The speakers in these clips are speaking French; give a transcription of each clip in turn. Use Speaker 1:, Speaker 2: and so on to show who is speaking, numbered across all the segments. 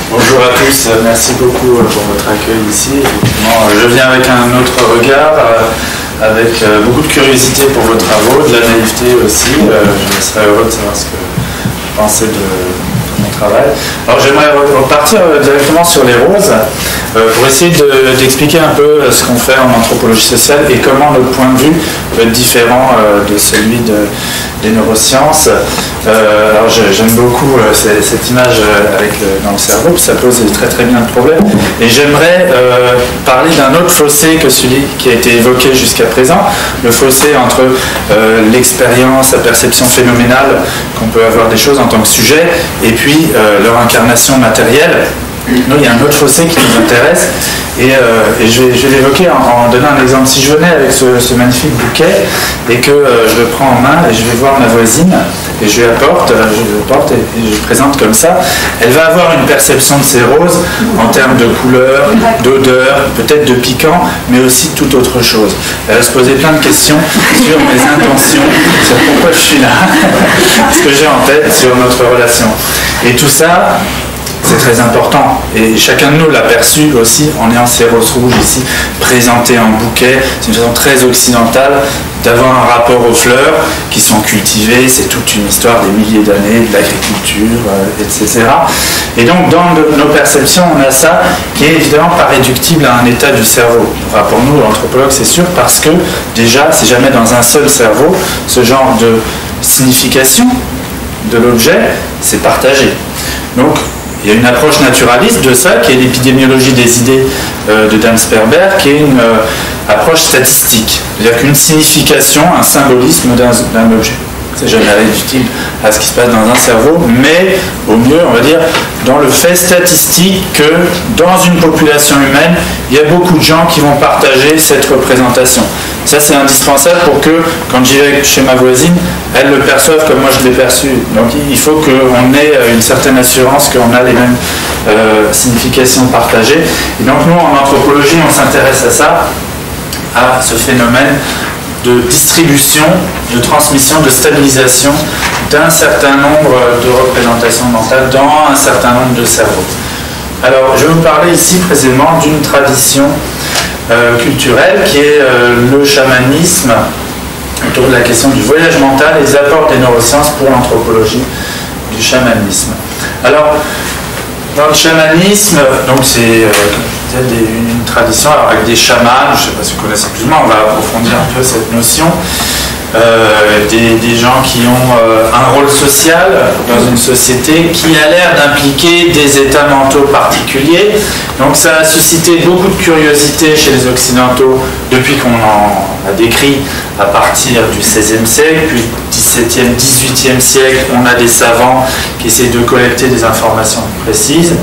Speaker 1: Bonjour à tous, merci beaucoup pour votre accueil ici. Effectivement, je viens avec un autre regard, avec beaucoup de curiosité pour vos travaux, de la naïveté aussi. Je serais heureux de savoir ce que vous pensez de mon travail. Alors j'aimerais repartir directement sur les roses pour essayer d'expliquer un peu ce qu'on fait en anthropologie sociale et comment notre point de vue peut être différent de celui des neurosciences. Alors j'aime beaucoup cette image dans le cerveau, puis ça pose très très bien le problème. Et j'aimerais parler d'un autre fossé que celui qui a été évoqué jusqu'à présent, le fossé entre l'expérience, la perception phénoménale qu'on peut avoir des choses en tant que sujet, et puis leur incarnation matérielle. Nous, il y a un autre fossé qui nous intéresse et je vais l'évoquer en donnant un exemple. Si je venais avec ce magnifique bouquet et que je le prends en main et je vais voir ma voisine et je lui apporte, et je le présente comme ça, elle va avoir une perception de ces roses en termes de couleur, d'odeur, peut-être de piquant, mais aussi toute autre chose. Elle va se poser plein de questions sur mes intentions, sur pourquoi je suis là, ce que j'ai en tête, sur notre relation. Et tout ça, c'est très important et chacun de nous l'a perçu aussi en ayant ces roses rouges ici présentées en bouquet. C'est une façon très occidentale d'avoir un rapport aux fleurs qui sont cultivées. C'est toute une histoire des milliers d'années de l'agriculture, etc. Et donc dans nos perceptions, on a ça qui est évidemment pas réductible à un état du cerveau. Enfin, pour nous, anthropologues, c'est sûr, parce que déjà, c'est jamais dans un seul cerveau ce genre de signification de l'objet, c'est partagé. Donc il y a une approche naturaliste de ça, qui est l'épidémiologie des idées de Dan Sperber, qui est une approche statistique. C'est-à-dire qu'une signification, un symbolisme d'un objet. C'est jamais réductible à ce qui se passe dans un cerveau, mais au mieux, on va dire, dans le fait statistique que dans une population humaine, il y a beaucoup de gens qui vont partager cette représentation. Ça, c'est indispensable pour que, quand j'y vais chez ma voisine, elle le perçoive comme moi je l'ai perçu. Donc il faut qu'on ait une certaine assurance qu'on a les mêmes significations partagées. Et donc nous, en anthropologie, on s'intéresse à ça, à ce phénomène de distribution, de transmission, de stabilisation d'un certain nombre de représentations mentales dans un certain nombre de cerveaux. Alors, je vais vous parler ici précisément d'une tradition culturelle qui est le chamanisme, autour de la question du voyage mental et des apports des neurosciences pour l'anthropologie du chamanisme. Alors, dans le chamanisme, donc c'est une tradition alors avec des chamans, je ne sais pas si vous connaissez plus ou moins, on va approfondir un peu cette notion, des gens qui ont un rôle social dans une société qui a l'air d'impliquer des états mentaux particuliers. Donc ça a suscité beaucoup de curiosité chez les Occidentaux depuis qu'on en a décrit à partir du XVIe siècle, puis XVIIe, XVIIIe siècle, on a des savants qui essayent de collecter des informations précises.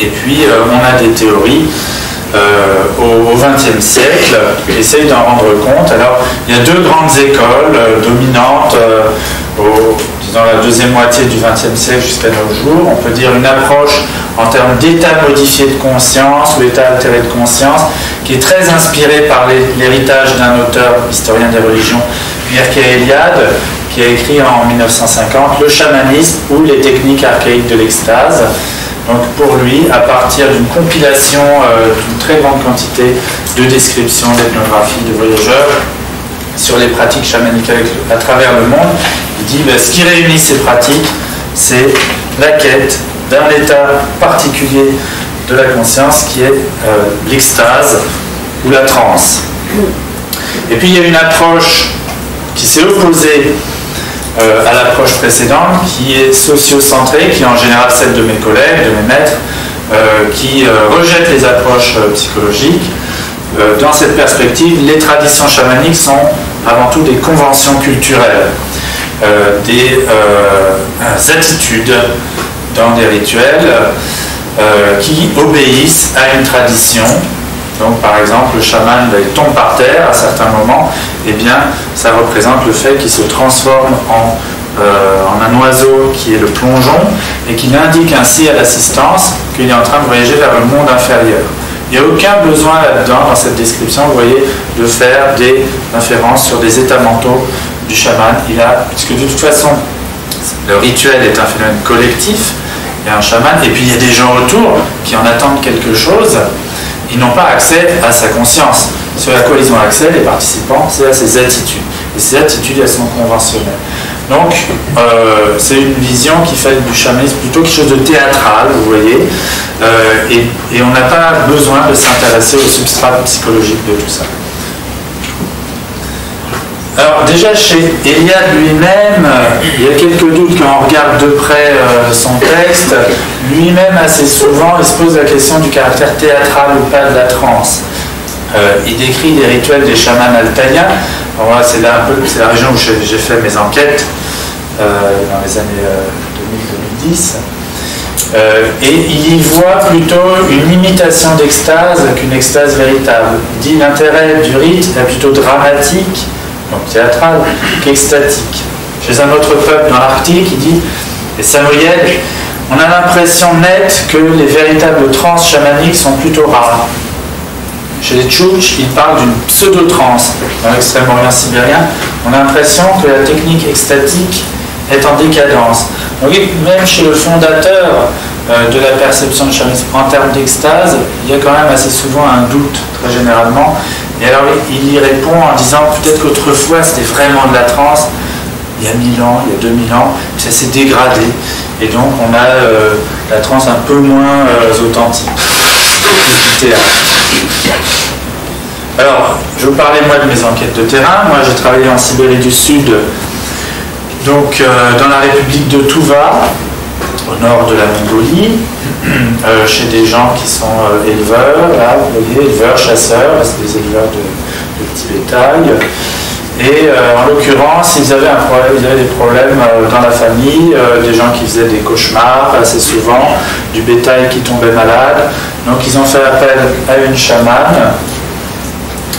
Speaker 1: Et puis on a des théories au XXe siècle qui essayent d'en rendre compte. Alors il y a deux grandes écoles dominantes dans la deuxième moitié du XXe siècle jusqu'à nos jours. On peut dire une approche en termes d'état modifié de conscience ou état altéré de conscience qui est très inspirée par l'héritage d'un auteur historien des religions, Mircea Eliade, qui a écrit en 1950 Le chamanisme ou les techniques archaïques de l'extase. Donc pour lui, à partir d'une compilation d'une très grande quantité de descriptions, d'ethnographies, de voyageurs sur les pratiques chamaniques à travers le monde, il dit ce qui réunit ces pratiques, c'est la quête d'un état particulier de la conscience qui est l'extase ou la transe. Et puis il y a une approche qui s'est opposée à l'approche précédente, qui est sociocentrée, qui est en général celle de mes collègues, de mes maîtres, qui rejette les approches psychologiques. Dans cette perspective, les traditions chamaniques sont avant tout des conventions culturelles, des attitudes dans des rituels qui obéissent à une tradition. Donc par exemple, le chaman tombe par terre à certains moments, et bien ça représente le fait qu'il se transforme en un oiseau qui est le plongeon et qu'il indique ainsi à l'assistance qu'il est en train de voyager vers le monde inférieur. Il n'y a aucun besoin là-dedans, dans cette description, vous voyez, de faire des références sur des états mentaux du chaman. Puisque de toute façon, le rituel est un phénomène collectif, et un chaman, et puis il y a des gens autour qui en attendent quelque chose, ils n'ont pas accès à sa conscience. Ce à quoi ils ont accès, les participants, c'est à ses attitudes. Et ces attitudes, elles sont conventionnelles. Donc, c'est une vision qui fait du chamanisme plutôt quelque chose de théâtral, vous voyez, et on n'a pas besoin de s'intéresser au substrat psychologique de tout ça. Alors déjà chez Eliade lui-même, il y a quelques doutes quand on regarde de près son texte. Lui-même assez souvent, il se pose la question du caractère théâtral ou pas de la transe. Il décrit les rituels des chamans altaïens. Voilà, c'est la région où j'ai fait mes enquêtes dans les années 2000-2010. Et il y voit plutôt une imitation d'extase qu'une extase véritable. Il dit l'intérêt du rite est plutôt dramatique, donc théâtral, qu'extatique. Chez un autre peuple dans l'Arctique, il dit, les Samoyèdes, on a l'impression nette que les véritables trans chamaniques sont plutôt rares. Chez les Tchouktches, il parle d'une pseudo-trance. Dans l'extrême-orient sibérien, on a l'impression que la technique extatique est en décadence. Donc, même chez le fondateur de la perception de chamanisme en termes d'extase, il y a quand même assez souvent un doute, très généralement. Et alors, il y répond en disant peut-être qu'autrefois, c'était vraiment de la transe, il y a 1000 ans, il y a 2000 ans, ça s'est dégradé. Et donc, on a la transe un peu moins authentique. Alors, je vous parlais moi de mes enquêtes de terrain. Moi, j'ai travaillé en Sibérie du Sud, donc dans la République de Touva, au nord de la Mongolie, chez des gens qui sont éleveurs, là, vous voyez, éleveurs, chasseurs, c'est des éleveurs de petits bétail. Et en l'occurrence, ils avaient des problèmes dans la famille, des gens qui faisaient des cauchemars assez souvent, du bétail qui tombait malade. Donc ils ont fait appel à une chamane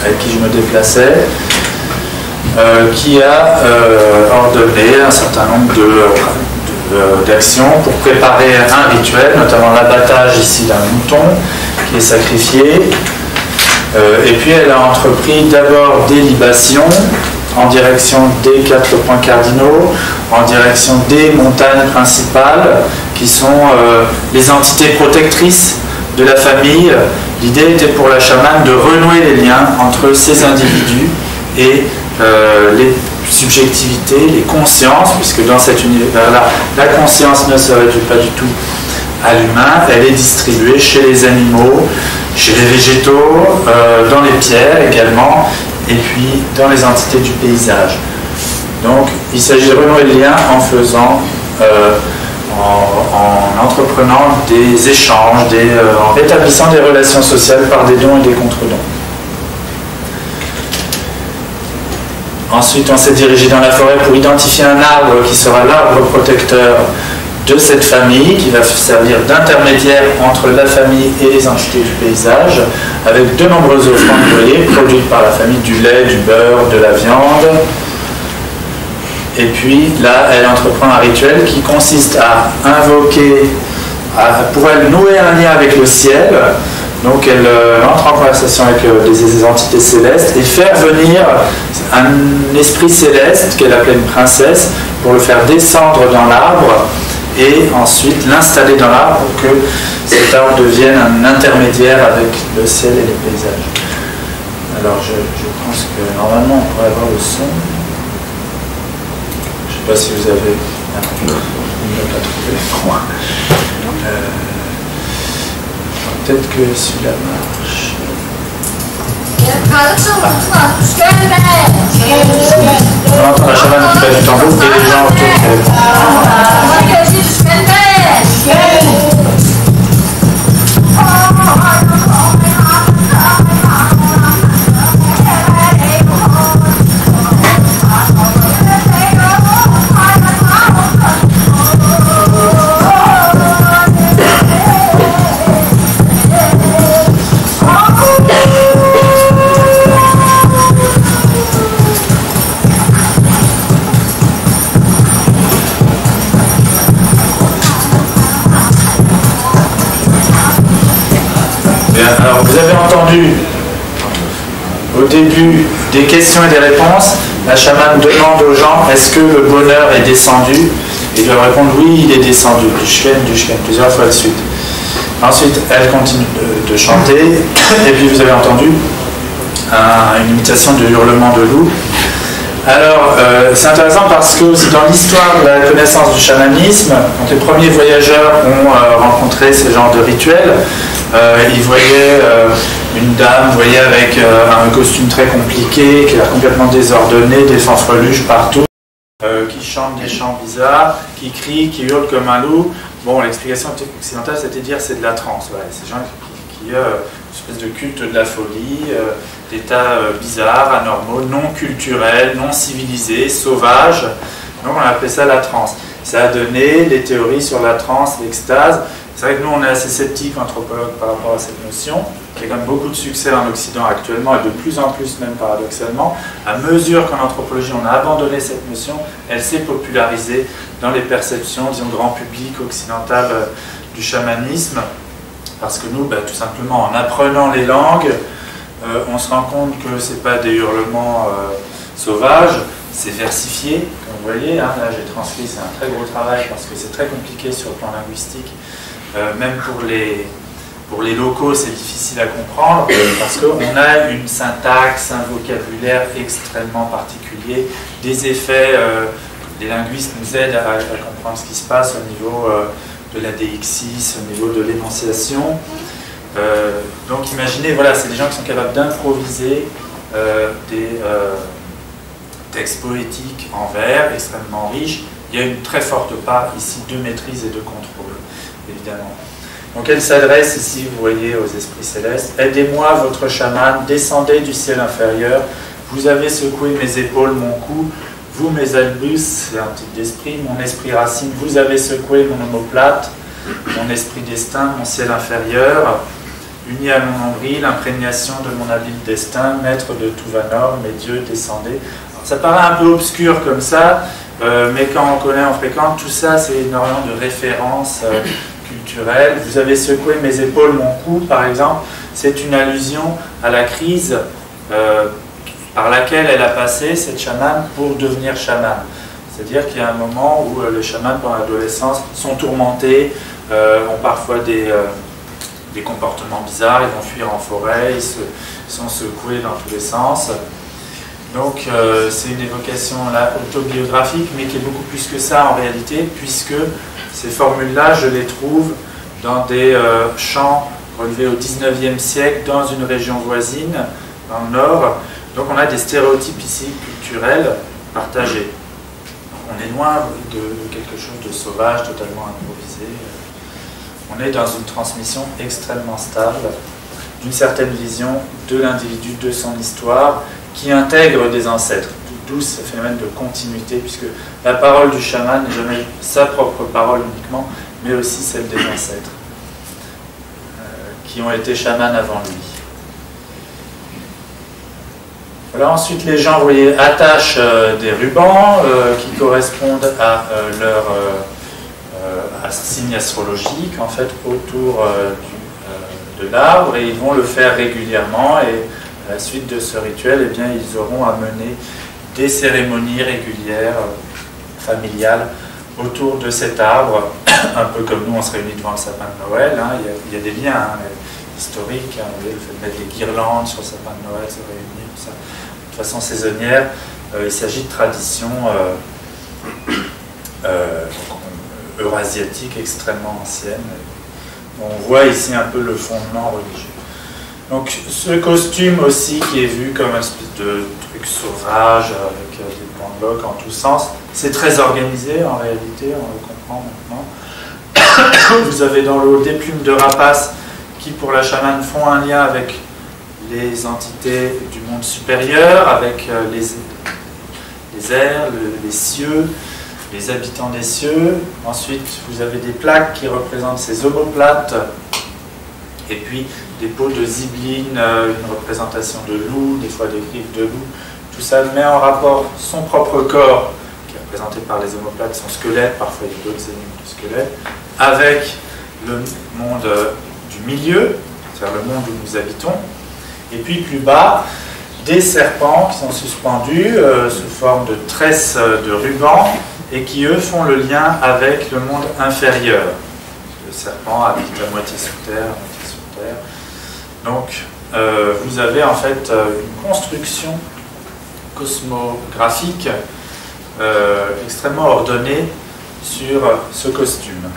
Speaker 1: avec qui je me déplaçais, qui a ordonné un certain nombre d'actions pour préparer un rituel, notamment l'abattage ici d'un mouton qui est sacrifié. Et puis elle a entrepris d'abord des libations en direction des 4 points cardinaux, en direction des montagnes principales qui sont les entités protectrices de la famille. L'idée était pour la chamane de renouer les liens entre ces individus et les subjectivités, les consciences, puisque dans cet univers-là, la conscience ne se réduit pas du tout à l'humain, elle est distribuée chez les animaux, chez les végétaux, dans les pierres également, et puis dans les entités du paysage. Donc il s'agit de renouer le lien en faisant, en entreprenant des échanges, en rétablissant des relations sociales par des dons et des contre-dons. Ensuite, on s'est dirigé dans la forêt pour identifier un arbre qui sera l'arbre protecteur de cette famille, qui va servir d'intermédiaire entre la famille et les entités du paysage, avec de nombreuses offrandes, vous voyez, produites par la famille, du lait, du beurre, de la viande. Et puis là, elle entreprend un rituel qui consiste à invoquer, pour elle nouer un lien avec le ciel. Donc elle entre en conversation avec des entités célestes et faire venir un esprit céleste qu'elle appelait une princesse pour le faire descendre dans l'arbre et ensuite l'installer dans l'arbre pour que cet arbre devienne un intermédiaire avec le ciel et les paysages. Alors je pense que normalement on pourrait avoir le son. Je ne sais pas si vous avez une note à trouver pour moi. Peut-être que celui-là marche. On entend la chamane qui fait du tambour et les gens autour qui répondent. Alors, vous avez entendu au début des questions et des réponses. La chamane demande aux gens est-ce que le bonheur est descendu. Ils doivent répondre oui, il est descendu, du Shken, plusieurs fois de suite. Ensuite, elle continue de chanter, et puis vous avez entendu une imitation de hurlement de loup. Alors, c'est intéressant parce que aussi dans l'histoire de la connaissance du chamanisme, quand les premiers voyageurs ont rencontré ce genre de rituel, ils voyaient une dame, vous voyez, avec un costume très compliqué, qui est complètement désordonné, des fanfreluches partout, qui chante des chants bizarres, qui crie, qui hurle comme un loup. Bon, l'explication occidentale, c'était de dire c'est de la transe. Ouais. Ces gens qui ont une espèce de culte de la folie, d'états bizarres, anormaux, non culturels, non civilisés, sauvages. Donc on a appelé ça la transe. Ça a donné les théories sur la transe, l'extase. C'est vrai que nous, on est assez sceptiques, anthropologues, par rapport à cette notion, qui a quand même beaucoup de succès en Occident actuellement, et de plus en plus même paradoxalement. À mesure qu'en anthropologie, on a abandonné cette notion, elle s'est popularisée dans les perceptions, disons, grand public occidental du chamanisme, parce que nous, tout simplement, en apprenant les langues, on se rend compte que ce n'est pas des hurlements sauvages, c'est versifié, comme vous voyez, hein, là j'ai transcrit, c'est un très gros travail, parce que c'est très compliqué sur le plan linguistique, même pour les locaux, c'est difficile à comprendre parce qu'on a une syntaxe, un vocabulaire extrêmement particulier, des effets, les linguistes nous aident à comprendre ce qui se passe au niveau de la déixis, au niveau de l'énonciation. Donc imaginez, voilà, c'est des gens qui sont capables d'improviser des textes poétiques en vers, extrêmement riches. Il y a une très forte part ici de maîtrise et de contrôle, évidemment. Donc elle s'adresse ici, vous voyez, aux esprits célestes. « Aidez-moi, votre chaman, descendez du ciel inférieur. Vous avez secoué mes épaules, mon cou. Vous, mes albus, c'est un type d'esprit, mon esprit racine. Vous avez secoué mon omoplate, mon esprit destin, mon ciel inférieur. Uni à mon nombril, l'imprégnation de mon habile destin, maître de tout Vanor, mes dieux, descendez. » Ça paraît un peu obscur comme ça, mais quand on connaît, on fréquente, tout ça, c'est énormément de références culturelles. Vous avez secoué mes épaules, mon cou, par exemple. C'est une allusion à la crise par laquelle elle a passé, cette chamane, pour devenir chamane. C'est-à-dire qu'il y a un moment où les chamans, pendant l'adolescence, sont tourmentés, ont parfois des comportements bizarres, ils vont fuir en forêt, ils sont secoués dans tous les sens. Donc c'est une évocation là, autobiographique, mais qui est beaucoup plus que ça en réalité, puisque ces formules-là, je les trouve dans des chants relevés au XIXe siècle, dans une région voisine, dans le nord. Donc on a des stéréotypes ici culturels partagés. On est loin de quelque chose de sauvage, totalement improvisé. On est dans une transmission extrêmement stable d'une certaine vision de l'individu, de son histoire, qui intègre des ancêtres, d'où ce phénomène de continuité, puisque la parole du chaman n'est jamais sa propre parole uniquement, mais aussi celle des ancêtres, qui ont été chamans avant lui. Voilà, ensuite, les gens, vous voyez, attachent des rubans qui correspondent à leur signe astrologique, en fait, autour de l'arbre, et ils vont le faire régulièrement, et à la suite de ce rituel, eh bien, ils auront à mener des cérémonies régulières, familiales, autour de cet arbre, un peu comme nous, on se réunit devant le sapin de Noël. Hein. Il y a des liens historiques, hein, le fait de mettre des guirlandes sur le sapin de Noël, se réunir, tout ça. De façon saisonnière, il s'agit de traditions eurasiatiques extrêmement anciennes. On voit ici un peu le fondement religieux. Donc ce costume aussi qui est vu comme un espèce de truc sauvage avec des plans de loques en tous sens, c'est très organisé en réalité, on le comprend maintenant. Vous avez dans l'eau des plumes de rapace qui pour la chamane font un lien avec les entités du monde supérieur, avec les airs, les cieux, les habitants des cieux. Ensuite vous avez des plaques qui représentent ces omoplates, et puis des peaux de zibeline, une représentation de loup, des fois des griffes de loup. Tout ça met en rapport son propre corps, qui est représenté par les omoplates, son squelette, parfois il y a d'autres énigmes de squelette, avec le monde du milieu, c'est-à-dire le monde où nous habitons. Et puis plus bas, des serpents qui sont suspendus sous forme de tresses de rubans, et qui eux font le lien avec le monde inférieur. Le serpent habite à moitié sous terre, à moitié sous terre. Donc vous avez en fait une construction cosmographique extrêmement ordonnée sur ce costume.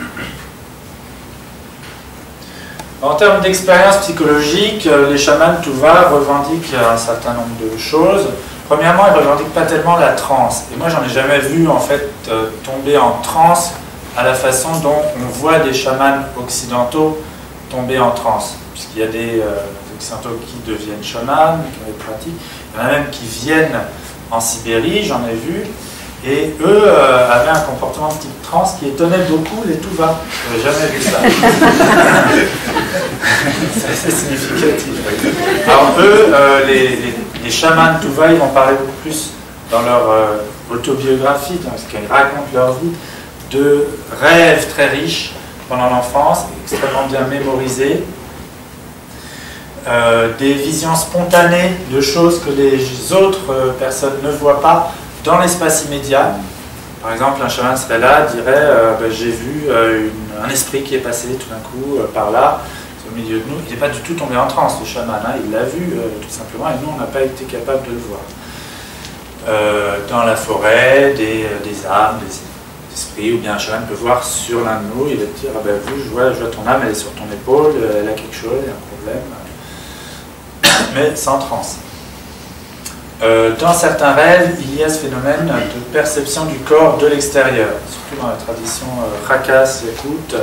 Speaker 1: En termes d'expérience psychologique, les chamans Tuva revendiquent un certain nombre de choses. Premièrement, ils ne revendiquent pas tellement la transe. Et moi, j'en ai jamais vu en fait tomber en transe à la façon dont on voit des chamans occidentaux tomber en transe. Puisqu'il y a des occidentaux qui deviennent chamans, qui ont des pratiques. Il y en a même qui viennent en Sibérie, j'en ai vu. Et eux avaient un comportement de type transe qui étonnait beaucoup les Tuvas. Je n'avais jamais vu ça. C'est assez significatif. Alors eux, les chamans Tuva, ils vont parler beaucoup plus dans leur autobiographie, dans ce qu'ils racontent leur vie, de rêves très riches pendant l'enfance, extrêmement bien mémorisés, des visions spontanées de choses que les autres personnes ne voient pas dans l'espace immédiat. Par exemple, un chaman serait là, dirait j'ai vu un esprit qui est passé tout d'un coup par là, au milieu de nous. Il n'est pas du tout tombé en transe, le chaman, hein. Il l'a vu tout simplement, et nous, on n'a pas été capable de le voir. Dans la forêt, des âmes, des esprits, ou bien un chaman peut voir sur l'un de nous, il va te dire vous, je vois ton âme, elle est sur ton épaule, elle a quelque chose, il y a un problème, mais sans transe. Dans certains rêves, il y a ce phénomène de perception du corps de l'extérieur. Surtout dans la tradition Rakas, Yakout,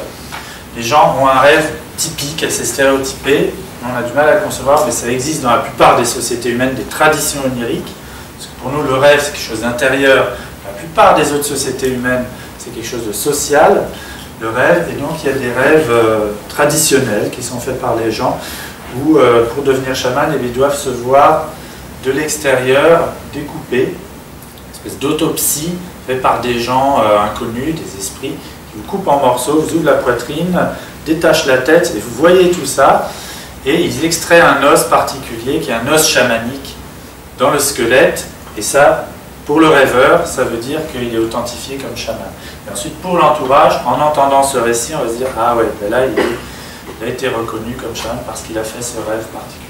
Speaker 1: les gens ont un rêve typique, assez stéréotypé. On a du mal à le concevoir, mais ça existe dans la plupart des sociétés humaines, des traditions oniriques. Parce que pour nous, le rêve, c'est quelque chose d'intérieur. La plupart des autres sociétés humaines, c'est quelque chose de social, le rêve. Et donc, il y a des rêves traditionnels qui sont faits par les gens, où pour devenir chaman, ils doivent se voir de l'extérieur, découpé, une espèce d'autopsie faite par des gens inconnus, des esprits, qui vous coupent en morceaux, vous ouvrent la poitrine, détachent la tête, et vous voyez tout ça, et ils extraient un os particulier, qui est un os chamanique, dans le squelette, et ça, pour le rêveur, ça veut dire qu'il est authentifié comme chaman. Et ensuite, pour l'entourage, en entendant ce récit, on va se dire, ah ouais, ben là, il a été reconnu comme chaman parce qu'il a fait ce rêve particulier.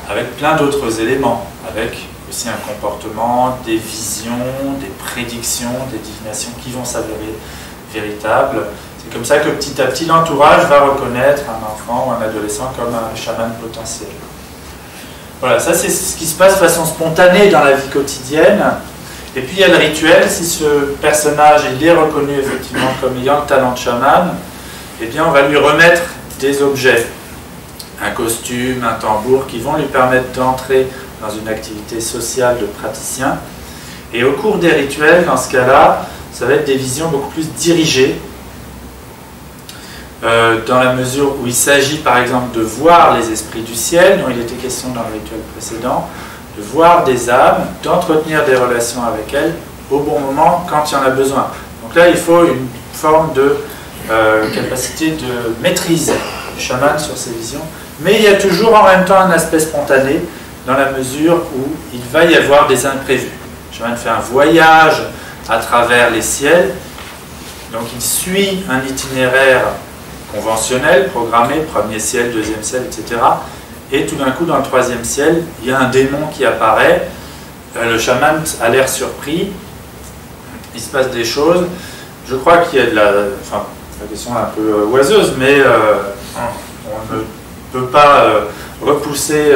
Speaker 1: Avec plein d'autres éléments, avec aussi un comportement, des visions, des prédictions, des divinations qui vont s'avérer véritables. C'est comme ça que petit à petit l'entourage va reconnaître un enfant ou un adolescent comme un chaman potentiel. Voilà, ça c'est ce qui se passe de façon spontanée dans la vie quotidienne. Et puis il y a le rituel, si ce personnage il est reconnu effectivement comme ayant le talent de chaman, eh bien on va lui remettre des objets. Un costume, un tambour, qui vont lui permettre d'entrer dans une activité sociale de praticien. Et au cours des rituels, dans ce cas-là, ça va être des visions beaucoup plus dirigées, dans la mesure où il s'agit par exemple de voir les esprits du ciel, dont il était question dans le rituel précédent, de voir des âmes, d'entretenir des relations avec elles au bon moment, quand il y en a besoin. Donc là, il faut une forme de capacité de maîtrise du chaman sur ces visions. Mais il y a toujours en même temps un aspect spontané, dans la mesure où il va y avoir des imprévus. Le chaman fait un voyage à travers les ciels, donc il suit un itinéraire conventionnel, programmé, premier ciel, deuxième ciel, etc. Et tout d'un coup, dans le troisième ciel, il y a un démon qui apparaît, le chaman a l'air surpris, il se passe des choses. Je crois qu'il y a de la... Enfin, la question est un peu oiseuse, mais on ne peut pas repousser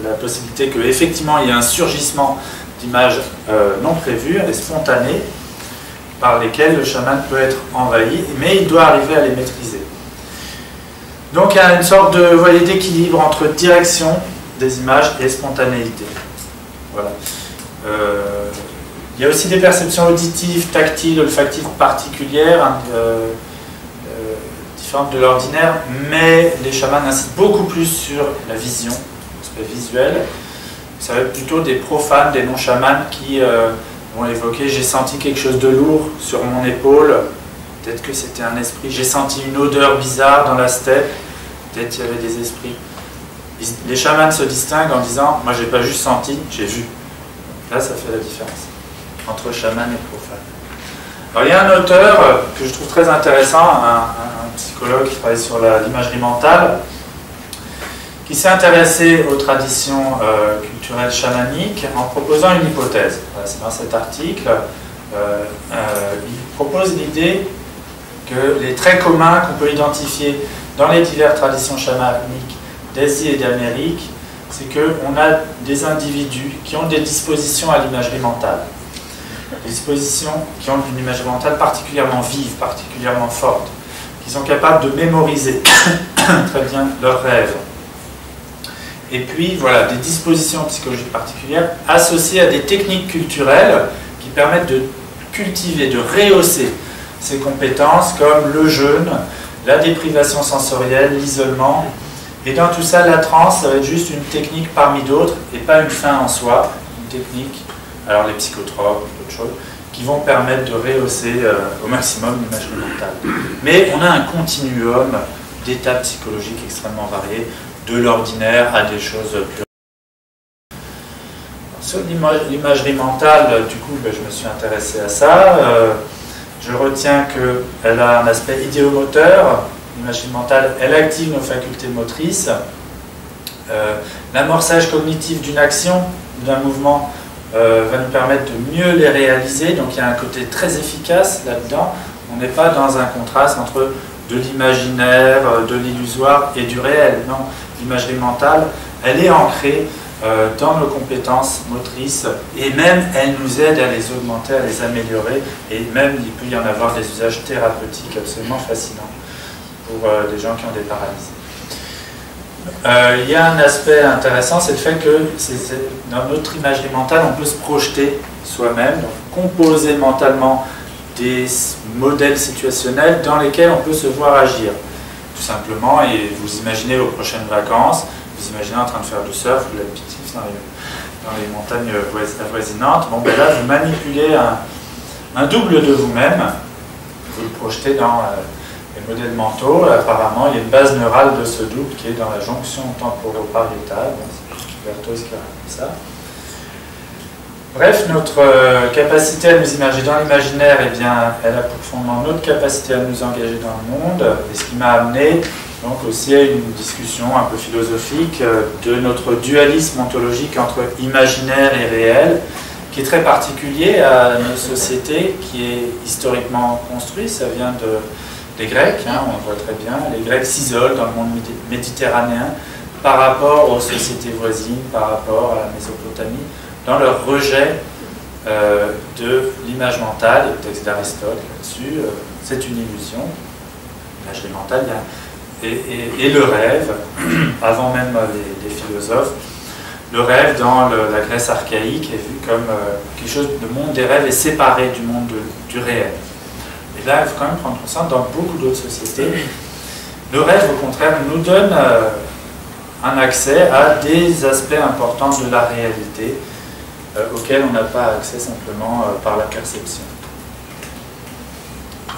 Speaker 1: la possibilité qu'effectivement il y ait un surgissement d'images non prévues et spontanées par lesquelles le chaman peut être envahi, mais il doit arriver à les maîtriser. Donc il y a une sorte de, vous voyez, d'équilibre entre direction des images et spontanéité. Voilà. Il y a aussi des perceptions auditives, tactiles, olfactives particulières, hein, différentes de l'ordinaire, mais les chamans insistent beaucoup plus sur la vision, l'aspect visuel. Ça va être plutôt des profanes, des non-chamans qui vont évoquer « j'ai senti quelque chose de lourd sur mon épaule », peut-être que c'était un esprit, « j'ai senti une odeur bizarre dans la steppe », peut-être qu'il y avait des esprits. Les chamans se distinguent en disant « moi j'ai pas juste senti, j'ai vu ». Là ça fait la différence entre chaman et profane. Alors, il y a un auteur que je trouve très intéressant, un psychologue qui travaille sur l'imagerie mentale, qui s'est intéressé aux traditions culturelles chamaniques en proposant une hypothèse. C'est dans cet article. Il propose l'idée que les traits communs qu'on peut identifier dans les diverses traditions chamaniques d'Asie et d'Amérique, c'est qu'on a des individus qui ont des dispositions à l'imagerie mentale. Des dispositions qui ont une imagerie mentale particulièrement vive, particulièrement forte, qui sont capables de mémoriser très bien leurs rêves. Et puis, voilà, des dispositions psychologiques particulières associées à des techniques culturelles qui permettent de cultiver, de rehausser ces compétences comme le jeûne, la déprivation sensorielle, l'isolement. Et dans tout ça, la transe, ça va être juste une technique parmi d'autres et pas une fin en soi, une technique, alors les psychotropes, d'autres choses, qui vont permettre de rehausser au maximum l'imagerie mentale. Mais on a un continuum d'états psychologiques extrêmement variés, de l'ordinaire à des choses plus... Sur l'imagerie mentale, du coup, je me suis intéressé à ça. Je retiens qu'elle a un aspect idéomoteur. L'imagerie mentale, elle active nos facultés motrices. L'amorçage cognitif d'une action, d'un mouvement, va nous permettre de mieux les réaliser. Donc il y a un côté très efficace là-dedans. On n'est pas dans un contraste entre de l'imaginaire, de l'illusoire et du réel. Non, l'imagerie mentale, elle est ancrée dans nos compétences motrices et même elle nous aide à les augmenter, à les améliorer, et même il peut y en avoir des usages thérapeutiques absolument fascinants pour des gens qui ont des paralysies. Il y a un aspect intéressant, c'est le fait que dans notre imagerie mentale, on peut se projeter soi-même, composer mentalement des modèles situationnels dans lesquels on peut se voir agir. Tout simplement, et vous imaginez vos prochaines vacances, vous imaginez en train de faire du surf ou de l'alpinisme dans les montagnes avoisinantes. Bon, ben là, vous manipulez un double de vous-même, vous le projetez dans les modèles mentaux. Apparemment, il y a une base neurale de ce double qui est dans la jonction temporopariétale. C'est Berthoz qui a rappelé ça. Bref, notre capacité à nous immerger dans l'imaginaire, eh bien, elle a pour fondement notre capacité à nous engager dans le monde, et ce qui m'a amené donc aussi à une discussion un peu philosophique de notre dualisme ontologique entre imaginaire et réel, qui est très particulier à nos sociétés, qui est historiquement construit. Ça vient des Grecs, hein, on le voit très bien. Les Grecs s'isolent dans le monde méditerranéen par rapport aux sociétés voisines, par rapport à la Mésopotamie, dans leur rejet de l'image mentale, et le texte d'Aristote là-dessus, c'est une illusion. L'imagerie mentale, et le rêve, avant même les philosophes, le rêve dans la Grèce archaïque est vu comme quelque chose, le monde des rêves est séparé du monde du réel. Et là, il faut quand même prendre conscience, dans beaucoup d'autres sociétés, le rêve, au contraire, nous donne un accès à des aspects importants de la réalité, auxquels on n'a pas accès simplement par la perception.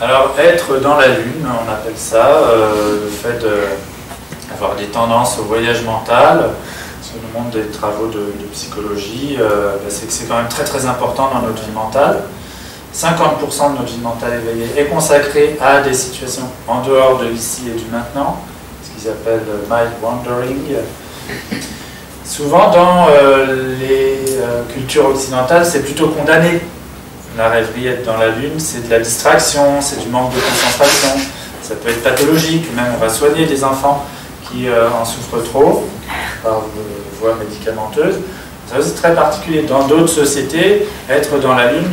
Speaker 1: Alors, être dans la Lune, on appelle ça, le fait d'avoir des tendances au voyage mental, sur le monde des travaux de psychologie, c'est que c'est quand même très très important dans notre vie mentale. 50% de notre vie mentale éveillée est consacrée à des situations en dehors de l'ici et du maintenant, ce qu'ils appellent mind wandering. Souvent, dans les cultures occidentales, c'est plutôt condamné. La rêverie, être dans la Lune, c'est de la distraction, c'est du manque de concentration, ça peut être pathologique, même on va soigner des enfants qui en souffrent trop par voie médicamenteuse. C'est très particulier. Dans d'autres sociétés, être dans la Lune,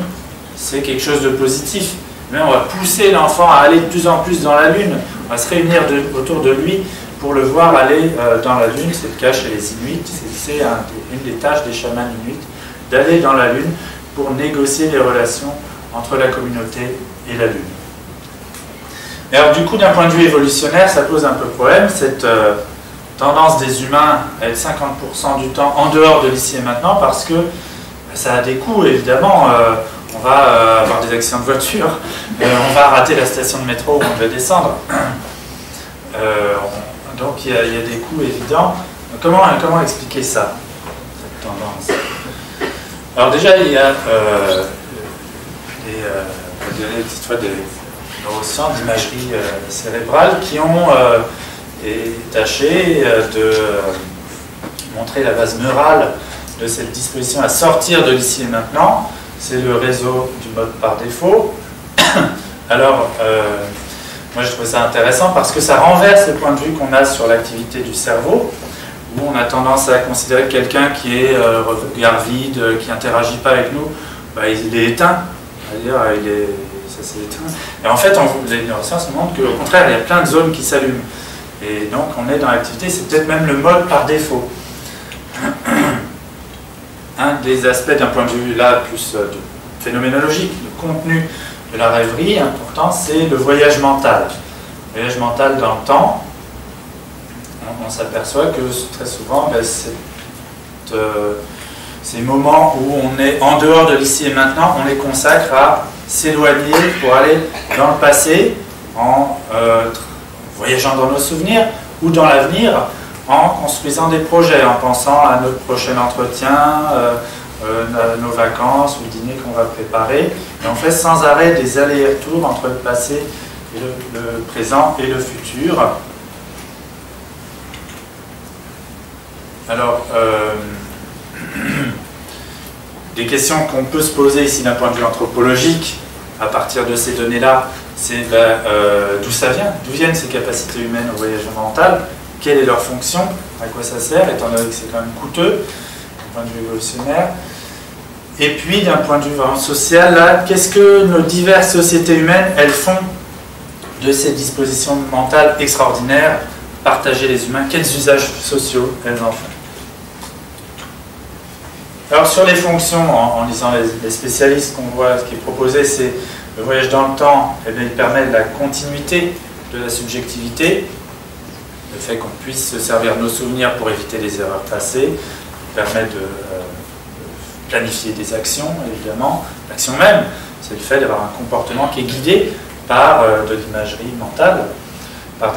Speaker 1: c'est quelque chose de positif. Mais on va pousser l'enfant à aller de plus en plus dans la Lune, on va se réunir autour de lui pour le voir aller dans la Lune. C'est le cas chez les Inuits, c'est une des tâches des chamans inuits, d'aller dans la Lune pour négocier les relations entre la communauté et la Lune. Et alors du coup, d'un point de vue évolutionnaire, ça pose un peu problème, cette tendance des humains à être 50% du temps en dehors de l'ici et maintenant, parce que ça a des coûts, évidemment. On va avoir des accidents de voiture, on va rater la station de métro où on veut descendre. Donc il y a des coûts évidents. Comment expliquer ça, cette tendance? Alors déjà, il y a dirait toutefois des neurosciences d'imagerie cérébrale qui ont tâché de montrer la base neurale de cette disposition à sortir de l'ici et maintenant. C'est le réseau du mode par défaut. Alors, moi je trouve ça intéressant parce que ça renverse le point de vue qu'on a sur l'activité du cerveau, où on a tendance à considérer quelqu'un qui est regard vide, qui n'interagit pas avec nous, bah, il est éteint. C'est-à-dire, ça s'est éteint. Et en fait, les neurosciences montrent qu'au contraire, il y a plein de zones qui s'allument. Et donc, on est dans l'activité, c'est peut-être même le mode par défaut. Un des aspects d'un point de vue là plus phénoménologique, le contenu de la rêverie important, c'est le voyage mental. Le voyage mental dans le temps, on s'aperçoit que très souvent, ben, ces moments où on est en dehors de l'ici et maintenant, on les consacre à s'éloigner pour aller dans le passé, en voyageant dans nos souvenirs ou dans l'avenir, en construisant des projets, en pensant à notre prochain entretien, à nos vacances ou le dîner qu'on va préparer. Et on fait sans arrêt des allers-retours entre le passé, et le présent et le futur. Alors, des questions qu'on peut se poser ici d'un point de vue anthropologique, à partir de ces données-là, c'est d'où ça vient, d'où viennent ces capacités humaines au voyage mental, quelle est leur fonction, à quoi ça sert, étant donné que c'est quand même coûteux, d'un point de vue évolutionnaire. Et puis, d'un point de vue vraiment social, là, qu'est-ce que nos diverses sociétés humaines, elles font de ces dispositions mentales extraordinaires, partager les humains, quels usages sociaux elles en font. Alors, sur les fonctions, en lisant les spécialistes qu'on voit, ce qui est proposé, c'est le voyage dans le temps, eh bien, il permet de la continuité de la subjectivité, le fait qu'on puisse se servir de nos souvenirs pour éviter les erreurs passées, permet de planifier des actions, évidemment. L'action même, c'est le fait d'avoir un comportement qui est guidé par de l'imagerie mentale, par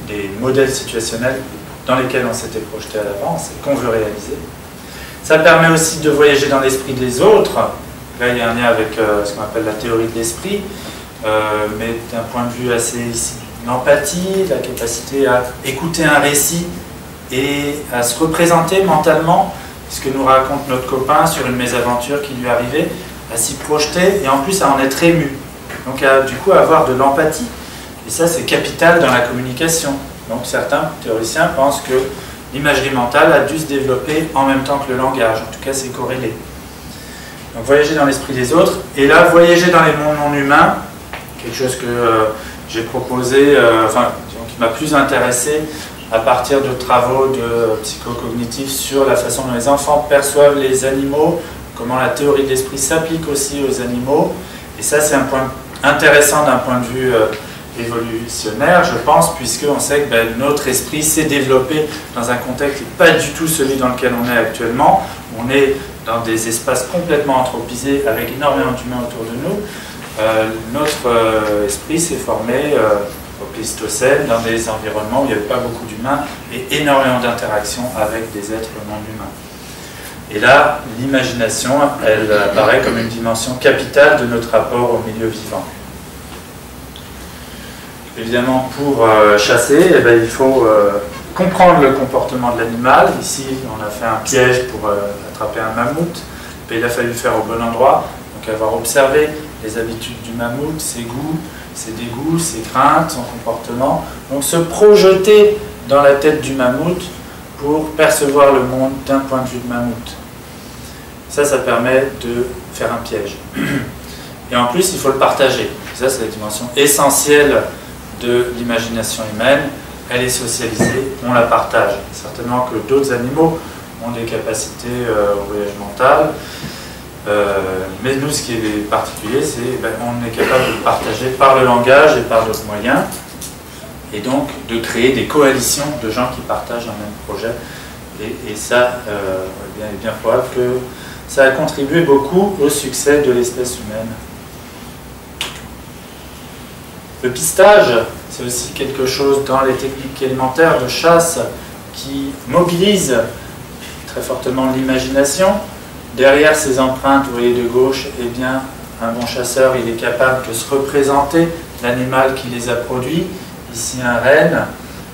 Speaker 1: des modèles situationnels dans lesquels on s'était projeté à l'avance et qu'on veut réaliser. Ça permet aussi de voyager dans l'esprit des autres. Là, il y a un lien avec ce qu'on appelle la théorie de l'esprit, mais d'un point de vue assez ici, l'empathie, la capacité à écouter un récit et à se représenter mentalement ce que nous raconte notre copain sur une mésaventure qui lui est arrivée, à s'y projeter et en plus à en être ému. Donc du coup à avoir de l'empathie. Et ça c'est capital dans la communication. Donc certains théoriciens pensent que l'imagerie mentale a dû se développer en même temps que le langage. En tout cas c'est corrélé. Donc voyager dans l'esprit des autres. Et là voyager dans les mondes non humains, quelque chose que j'ai proposé, qui m'a plus intéressé à partir de travaux de psychocognitifs sur la façon dont les enfants perçoivent les animaux, comment la théorie de l'esprit s'applique aussi aux animaux. Et ça, c'est un point intéressant d'un point de vue évolutionnaire, je pense, puisqu'on sait que notre esprit s'est développé dans un contexte qui n'est pas du tout celui dans lequel on est actuellement. On est dans des espaces complètement anthropisés avec énormément d'humains autour de nous. Notre esprit s'est formé au Pléistocène, dans des environnements où il n'y avait pas beaucoup d'humains et énormément d'interactions avec des êtres non humains. Et là, l'imagination, elle apparaît comme une dimension capitale de notre rapport au milieu vivant. Évidemment, pour chasser, il faut comprendre le comportement de l'animal. Ici, on a fait un piège pour attraper un mammouth. Il a fallu le faire au bon endroit, donc avoir observé les habitudes du mammouth, ses goûts, ses dégoûts, ses craintes, son comportement. Donc se projeter dans la tête du mammouth pour percevoir le monde d'un point de vue de mammouth. Ça permet de faire un piège. Et en plus, il faut le partager. Ça, c'est la dimension essentielle de l'imagination humaine. Elle est socialisée, on la partage. Certainement que d'autres animaux ont des capacités au voyage mental. Mais nous, ce qui est particulier, c'est qu'on est capable de partager par le langage et par d'autres moyens, et donc de créer des coalitions de gens qui partagent un même projet. Et ça, il est bien probable que ça a contribué beaucoup au succès de l'espèce humaine. Le pistage, c'est aussi quelque chose dans les techniques élémentaires de chasse qui mobilise très fortement l'imagination. Derrière ces empreintes, vous voyez de gauche, eh bien, Un bon chasseur, il est capable de se représenter l'animal qui les a produits. Ici, un renne.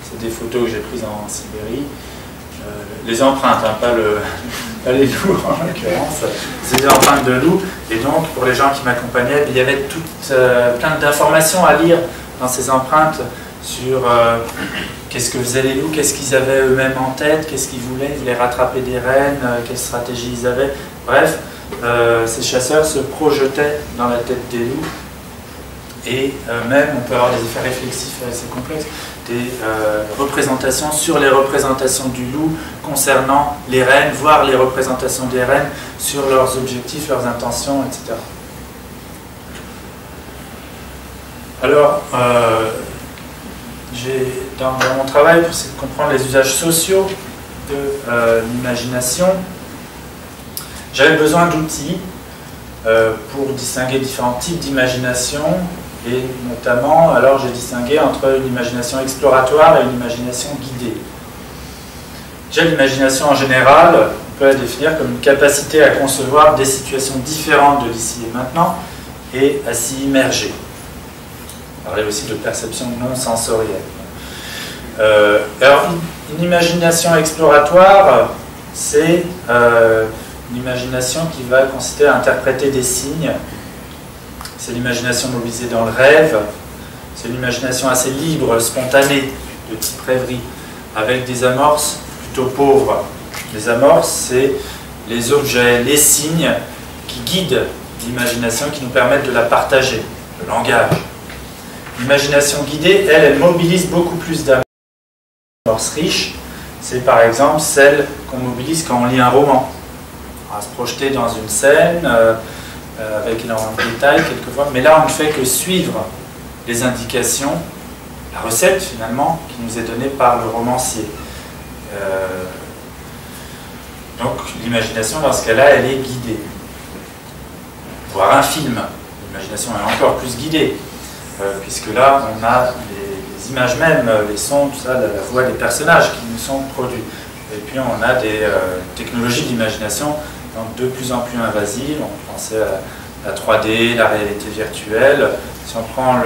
Speaker 1: C'est des photos que j'ai prises en Sibérie. Les empreintes, hein, pas les loups en l'occurrence. C'est des empreintes de loups. Et donc, pour les gens qui m'accompagnaient, il y avait plein d'informations à lire dans ces empreintes sur qu'est-ce que faisaient les loups, qu'est-ce qu'ils avaient eux-mêmes en tête, qu'est-ce qu'ils voulaient rattraper des rennes, quelle stratégie ils avaient. Bref, ces chasseurs se projetaient dans la tête des loups. Et même, on peut avoir des effets réflexifs assez complexes, des représentations sur les représentations du loup concernant les rennes, voire les représentations des rennes sur leurs objectifs, leurs intentions, etc. Alors, dans mon travail, pour essayer de comprendre les usages sociaux de l'imagination, j'avais besoin d'outils pour distinguer différents types d'imagination. Et notamment, alors j'ai distingué entre une imagination exploratoire et une imagination guidée. Déjà, l'imagination en général, on peut la définir comme une capacité à concevoir des situations différentes de l'ici et maintenant et à s'y immerger. On parlait aussi de perception non sensorielle. Alors, une imagination exploratoire, c'est une imagination qui va consister à interpréter des signes. C'est l'imagination mobilisée dans le rêve, c'est une imagination assez libre, spontanée, de type rêverie, avec des amorces plutôt pauvres. Les amorces, c'est les objets, les signes qui guident l'imagination, qui nous permettent de la partager, le langage. L'imagination guidée, elle mobilise beaucoup plus d'amorces riches. C'est par exemple celle qu'on mobilise quand on lit un roman. On va se projeter dans une scène, avec énormément de détails quelquefois, mais là on ne fait que suivre les indications, la recette finalement qui nous est donnée par le romancier. Donc l'imagination dans ce cas-là elle est guidée. Voir un film, l'imagination est encore plus guidée, puisque là on a les images mêmes, les sons, tout ça, la voix des personnages qui nous sont produits. Et puis on a des technologies d'imagination de plus en plus invasive. On pensait à la 3D, la réalité virtuelle. Si on prend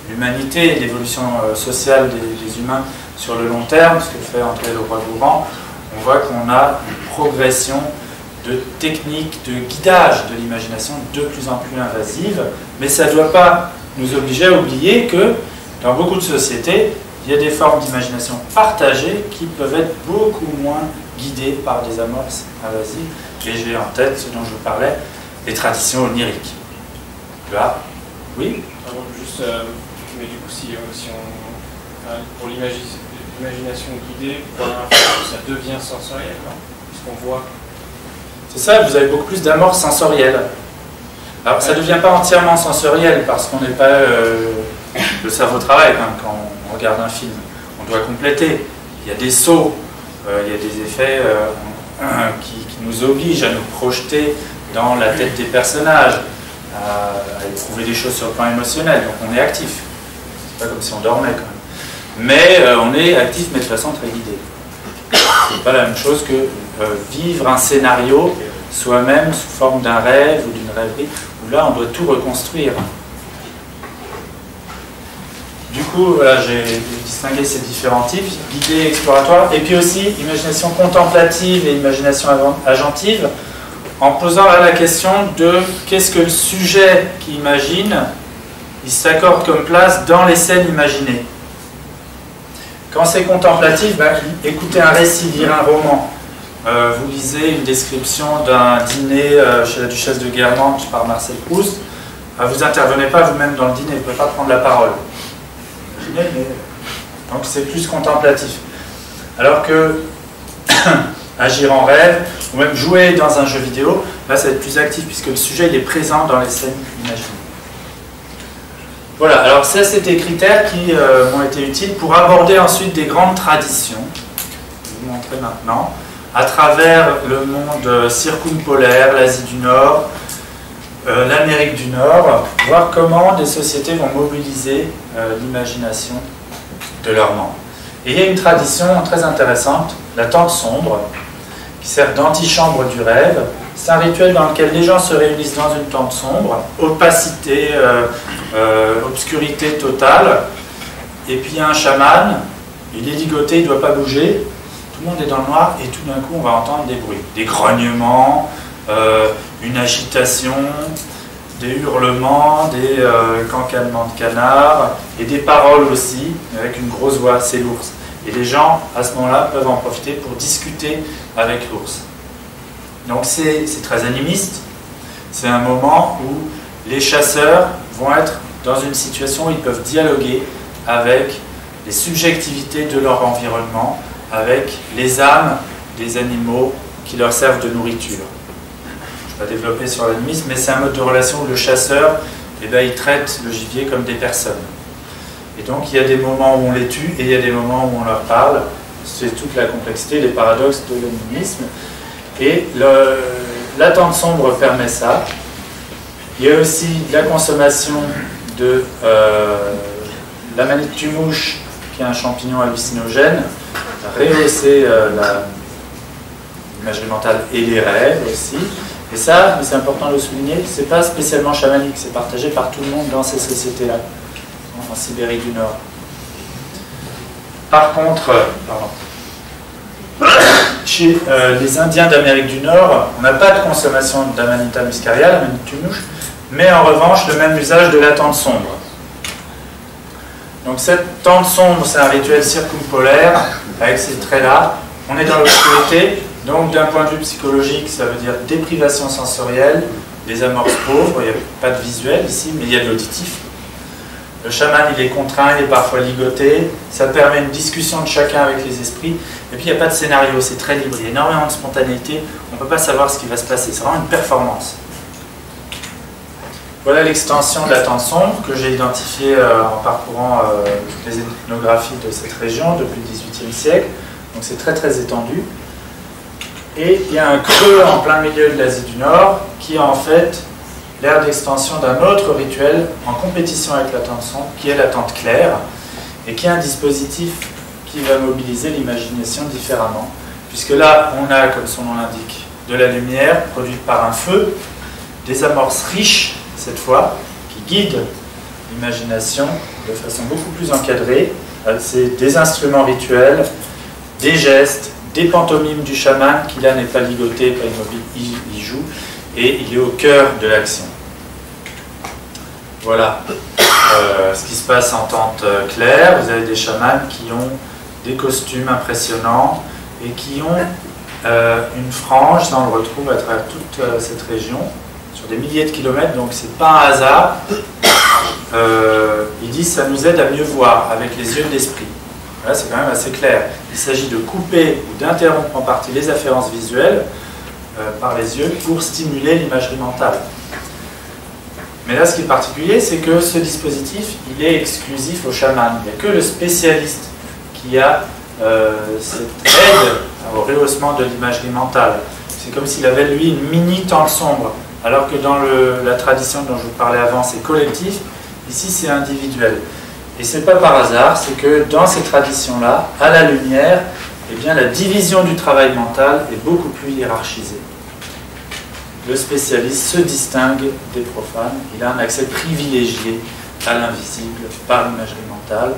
Speaker 1: l'humanité, l'évolution sociale des humains sur le long terme, ce que fait André Lecroix-Gourand, on voit qu'on a une progression de techniques de guidage de l'imagination de plus en plus invasive, mais ça ne doit pas nous obliger à oublier que dans beaucoup de sociétés, il y a des formes d'imagination partagées qui peuvent être beaucoup moins guidées par des amorces invasives. Et j'ai en tête ce dont je vous parlais, les traditions oniriques. Là, oui.
Speaker 2: Alors, juste, mais du coup, si on, pour l'imagination guidée, pour ça devient sensoriel, non? Puisqu'on voit.
Speaker 1: C'est ça, vous avez beaucoup plus d'amorces sensorielles. Alors, ça ne devient pas entièrement sensoriel parce qu'on n'est pas. Le cerveau travaille quand on regarde un film. On doit compléter. Il y a des sauts, il y a des effets qui nous obligent à nous projeter dans la tête des personnages, à éprouver des choses sur le plan émotionnel. Donc on est actif. C'est pas comme si on dormait quand même. Mais on est actif, mais de façon très guidée. C'est pas la même chose que vivre un scénario soi-même sous forme d'un rêve ou d'une rêverie, où là on doit tout reconstruire. Du coup, voilà, j'ai distingué ces différents types, guidée, exploratoire, et puis aussi imagination contemplative et imagination agentive, en posant là la question de qu'est-ce que le sujet qui imagine, il s'accorde comme place dans les scènes imaginées. Quand c'est contemplatif, écoutez un récit, lire un roman. Vous lisez une description d'un dîner chez la duchesse de Guermantes par Marcel Proust, vous n'intervenez pas vous-même dans le dîner, vous ne pouvez pas prendre la parole. Donc c'est plus contemplatif. Alors que agir en rêve, ou même jouer dans un jeu vidéo, là ça va être plus actif puisque le sujet il est présent dans les scènes imaginées. Voilà, alors ça c'est des critères qui m'ont été utiles pour aborder ensuite des grandes traditions, je vais vous montrer maintenant, à travers le monde circumpolaire, l'Asie du Nord, l'Amérique du Nord, voir comment des sociétés vont mobiliser l'imagination de leurs membres. Et il y a une tradition très intéressante, la tente sombre, qui sert d'antichambre du rêve. C'est un rituel dans lequel les gens se réunissent dans une tente sombre, opacité, obscurité totale, et puis il y a un chaman, il est ligoté, il ne doit pas bouger, tout le monde est dans le noir, et tout d'un coup on va entendre des bruits, des grognements, une agitation, des hurlements, des cancanements de canards, et des paroles aussi, avec une grosse voix, c'est l'ours. Et les gens, à ce moment-là, peuvent en profiter pour discuter avec l'ours. Donc c'est très animiste, c'est un moment où les chasseurs vont être dans une situation où ils peuvent dialoguer avec les subjectivités de leur environnement, avec les âmes des animaux qui leur servent de nourriture. Je ne vais pas développer sur l'animisme, mais c'est un mode de relation où le chasseur, eh bien, il traite le gibier comme des personnes. Et donc il y a des moments où on les tue et il y a des moments où on leur parle. C'est toute la complexité, les paradoxes de l'animisme. Et la tente sombre permet ça. Il y a aussi la consommation de la manite tumouche, qui est un champignon hallucinogène, rehausser l'imagerie mentale et les rêves aussi. Et ça, c'est important de le souligner, c'est pas spécialement chamanique, c'est partagé par tout le monde dans ces sociétés-là, en Sibérie du Nord. Par contre, chez les Indiens d'Amérique du Nord, on n'a pas de consommation d'Amanita muscaria, la manite tumouche, mais en revanche le même usage de la tente sombre. Donc cette tente sombre, c'est un rituel circumpolaire avec ces traits-là. On est dans l'obscurité, donc d'un point de vue psychologique, ça veut dire déprivation sensorielle, des amorces pauvres, il n'y a pas de visuel ici, mais il y a de l'auditif. Le chaman, il est contraint, il est parfois ligoté, ça permet une discussion de chacun avec les esprits, et puis il n'y a pas de scénario, c'est très libre, il y a énormément de spontanéité, on ne peut pas savoir ce qui va se passer, c'est vraiment une performance. Voilà l'extension de la tente sombre que j'ai identifiée en parcourant toutes les ethnographies de cette région depuis le XVIIIe siècle, donc c'est très très étendu. Et il y a un creux en plein milieu de l'Asie du Nord qui est en fait l'aire d'extension d'un autre rituel en compétition avec la tente sombre, qui est la tente claire, et qui est un dispositif qui va mobiliser l'imagination différemment. Puisque là, on a, comme son nom l'indique, de la lumière produite par un feu, des amorces riches, cette fois, qui guident l'imagination de façon beaucoup plus encadrée. C'est des instruments rituels, des gestes, des pantomimes du chaman, qui là n'est pas ligoté, pas immobile, il joue, et il est au cœur de l'action. Voilà ce qui se passe en tente claire. Vous avez des chamans qui ont des costumes impressionnants et qui ont une frange, ça on le retrouve à travers toute cette région, sur des milliers de kilomètres, donc c'est pas un hasard. Ils disent ça nous aide à mieux voir avec les yeux de l'esprit. Là c'est quand même assez clair. Il s'agit de couper ou d'interrompre en partie les afférences visuelles par les yeux pour stimuler l'imagerie mentale. Mais là ce qui est particulier, c'est que ce dispositif il est exclusif au chaman. Il n'y a que le spécialiste qui a cette aide au rehaussement de l'imagerie mentale. C'est comme s'il avait lui une mini tente sombre, alors que dans la tradition dont je vous parlais avant c'est collectif, ici c'est individuel. Et c'est pas par hasard, c'est que dans ces traditions-là, à la lumière, eh bien, la division du travail mental est beaucoup plus hiérarchisée. Le spécialiste se distingue des profanes, il a un accès privilégié à l'invisible par l'imagerie mentale.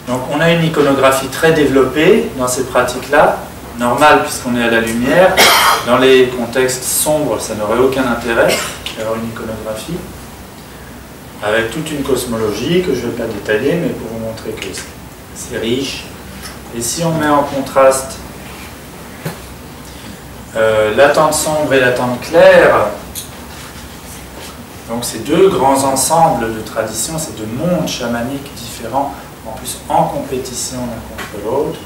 Speaker 1: Donc on a une iconographie très développée dans ces pratiques-là, normale puisqu'on est à la lumière. Dans les contextes sombres, ça n'aurait aucun intérêt d'avoir une iconographie, avec toute une cosmologie que je ne vais pas détailler, mais pour vous montrer que c'est riche. Et si on met en contraste la tente sombre et la tente claire, donc ces deux grands ensembles de traditions, ces deux mondes chamaniques différents, en plus en compétition l'un contre l'autre.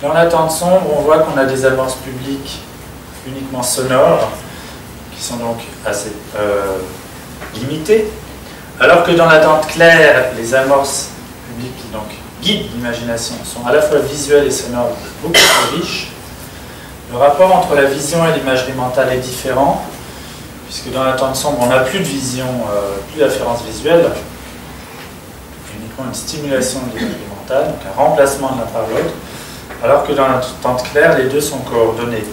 Speaker 1: Dans la tente sombre, on voit qu'on a des amorces publiques uniquement sonores, qui sont donc assez limitées, alors que dans la tente claire, les amorces publiques qui donc guident l'imagination sont à la fois visuelles et sonores beaucoup plus riches. Le rapport entre la vision et l'imagerie mentale est différent, puisque dans la tente sombre, on n'a plus de vision, plus d'afférence visuelle, uniquement une stimulation de l'imagerie mentale, donc un remplacement de l'un par l'autre, alors que dans la tente claire, les deux sont coordonnés.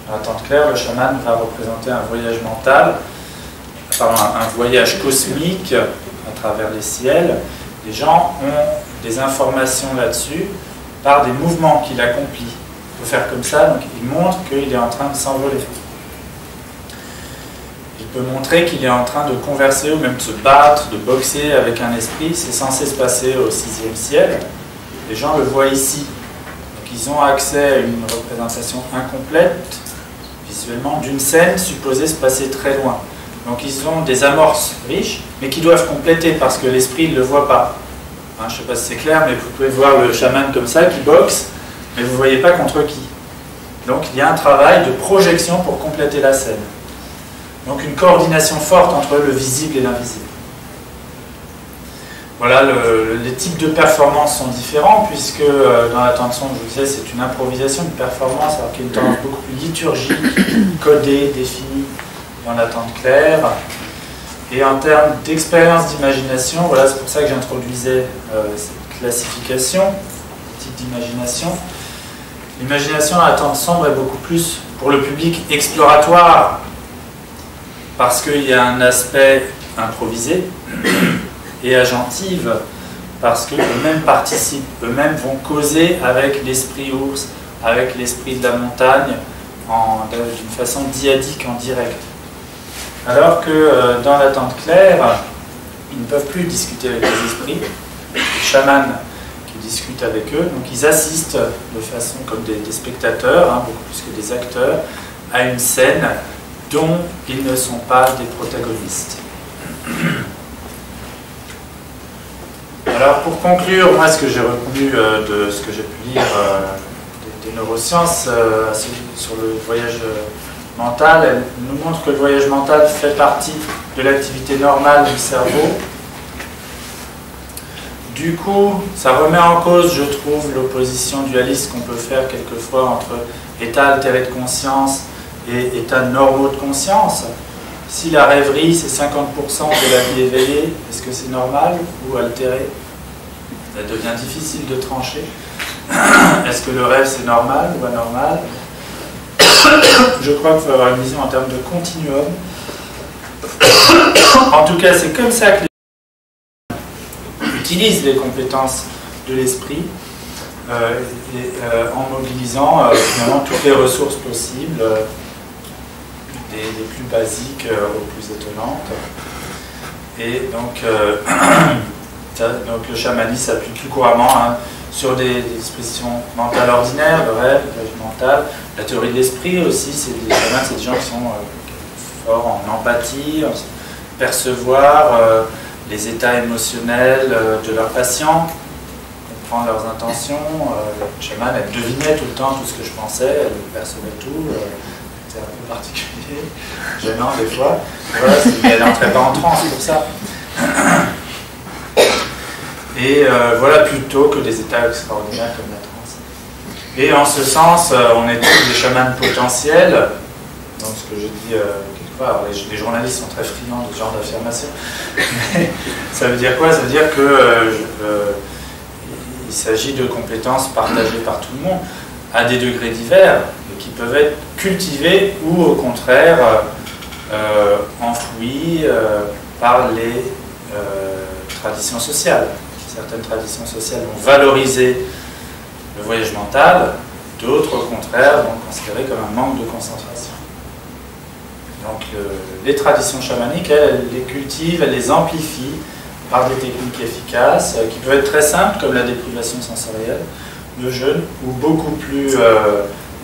Speaker 1: Dans l'attente claire, le chaman va représenter un voyage mental, pardon, un voyage cosmique à travers les ciels. Les gens ont des informations là-dessus par des mouvements qu'il accomplit. Il faut faire comme ça, donc il montre qu'il est en train de s'envoler. Il peut montrer qu'il est en train de converser ou même de se battre, de boxer avec un esprit. C'est censé se passer au 6e ciel. Les gens le voient ici. Donc ils ont accès à une représentation incomplète, visuellement, d'une scène supposée se passer très loin. Donc ils ont des amorces riches, mais qui doivent compléter parce que l'esprit ne le voit pas. Hein, je ne sais pas si c'est clair, mais vous pouvez voir le chaman comme ça qui boxe, mais vous ne voyez pas contre qui. Donc il y a un travail de projection pour compléter la scène. Donc une coordination forte entre le visible et l'invisible. Voilà, les types de performances sont différents, puisque dans l'attente sombre, je vous disais, c'est une improvisation, une performance, alors qu'il y a une tendance beaucoup plus liturgique, codée, définie dans l'attente claire. Et en termes d'expérience d'imagination, voilà, c'est pour ça que j'introduisais cette classification, type d'imagination. L'imagination à l'attente sombre est beaucoup plus pour le public exploratoire, parce qu'il y a un aspect improvisé, et agentive, parce qu'eux-mêmes participent, eux-mêmes vont causer avec l'esprit ours, avec l'esprit de la montagne, d'une façon dyadique, en direct. Alors que dans l'attente claire, ils ne peuvent plus discuter avec les esprits, les chamans qui discutent avec eux, donc ils assistent de façon comme des spectateurs, hein, beaucoup plus que des acteurs, à une scène dont ils ne sont pas des protagonistes. Alors pour conclure, moi ce que j'ai retenu de ce que j'ai pu lire des neurosciences sur le voyage mental, elle nous montre que le voyage mental fait partie de l'activité normale du cerveau. Du coup, ça remet en cause, je trouve, l'opposition dualiste qu'on peut faire quelquefois entre état altéré de conscience et état normaux de conscience. Si la rêverie, c'est 50% de la vie éveillée, est-ce que c'est normal ou altéré? Ça devient difficile de trancher. Est-ce que le rêve, c'est normal ou anormal? Je crois qu'il faut avoir une vision en termes de continuum. En tout cas, c'est comme ça que les gens utilisent les compétences de l'esprit en mobilisant finalement toutes les ressources possibles, des plus basiques aux plus étonnantes. Et donc, donc le chamanisme s'appuie plus couramment sur des dispositions mentales ordinaires, le rêve, le voyage mental. La théorie de l'esprit aussi, c'est des gens qui sont forts en empathie, en percevoir les états émotionnels de leurs patients, comprendre leurs intentions. Le chaman, elle devinait tout le temps tout ce que je pensais, elle percevait tout. C'était un peu particulier, gênant des fois. Voilà, mais elle n'entrait pas en transe pour ça. Et voilà, plutôt que des états extraordinaires comme la transe. Et en ce sens, on est tous des chamans potentiels. Donc ce que je dis quelque part, alors les journalistes sont très friands de ce genre d'affirmation. Mais ça veut dire quoi? Ça veut dire que il s'agit de compétences partagées par tout le monde à des degrés divers et qui peuvent être cultivées ou au contraire enfouies par les traditions sociales. Certaines traditions sociales vont valoriser le voyage mental, d'autres au contraire vont considérer comme un manque de concentration. Donc les traditions chamaniques, elles les cultivent, elles les amplifient par des techniques efficaces qui peuvent être très simples comme la déprivation sensorielle, le jeûne, ou beaucoup plus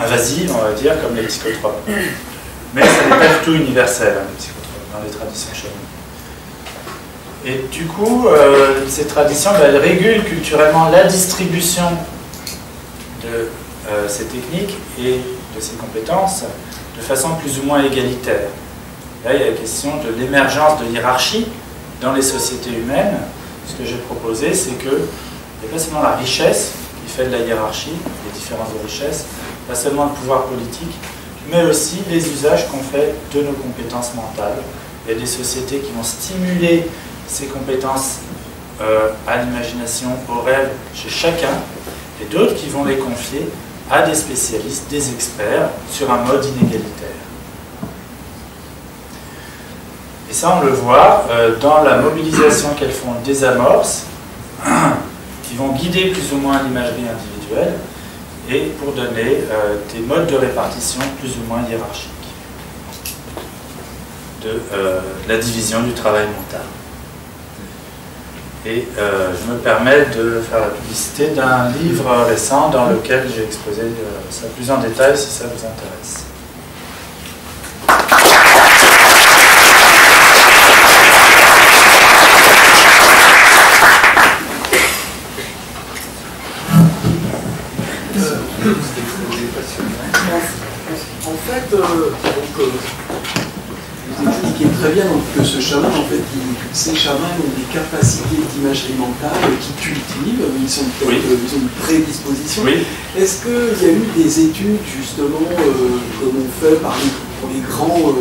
Speaker 1: invasives, on va dire, comme les psychotropes. Mais ça n'est pas du tout universel, les psychotropes, dans les traditions chamaniques. Et du coup, ces traditions, elles régulent culturellement la distribution de ces techniques et de ces compétences de façon plus ou moins égalitaire. Là, il y a la question de l'émergence de hiérarchie dans les sociétés humaines. Ce que j'ai proposé, c'est qu'il n'y a pas seulement la richesse qui fait de la hiérarchie, les différences de richesse, pas seulement le pouvoir politique, mais aussi les usages qu'on fait de nos compétences mentales. Il y a des sociétés qui vont stimuler ces compétences à l'imagination, au rêve, chez chacun, et d'autres qui vont les confier à des spécialistes, des experts, sur un mode inégalitaire. Et ça, on le voit dans la mobilisation qu'elles font des amorces, qui vont guider plus ou moins l'imagerie individuelle, et pour donner des modes de répartition plus ou moins hiérarchiques de la division du travail mental. Et je me permets de faire la publicité d'un livre récent dans lequel j'ai exposé ça plus en détail si ça vous intéresse.
Speaker 3: En fait, vous expliquez très bien donc, que ce chaman, en fait, ces chamans ont des capacités d'imagerie mentale qu'ils cultivent, ils sont peut-être, ils ont une prédisposition.
Speaker 1: Oui.
Speaker 3: Est-ce qu'il y a eu des études, justement, comme on fait pour les grands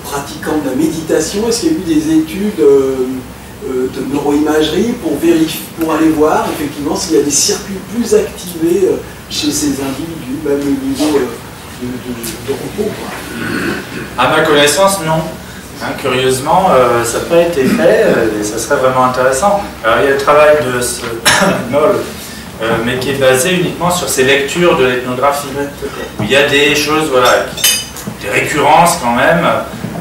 Speaker 3: pratiquants de la méditation, est-ce qu'il y a eu des études de neuroimagerie pour aller voir, effectivement, s'il y a des circuits plus activés chez ces individus, même au niveau de repos, quoi.
Speaker 1: À ma connaissance, non. Hein, curieusement, ça n'a pas été fait, et ça serait vraiment intéressant. Alors, il y a le travail de ce Knoll, mais qui est basé uniquement sur ses lectures de l'ethnographie. Il y a des choses, voilà, des récurrences quand même,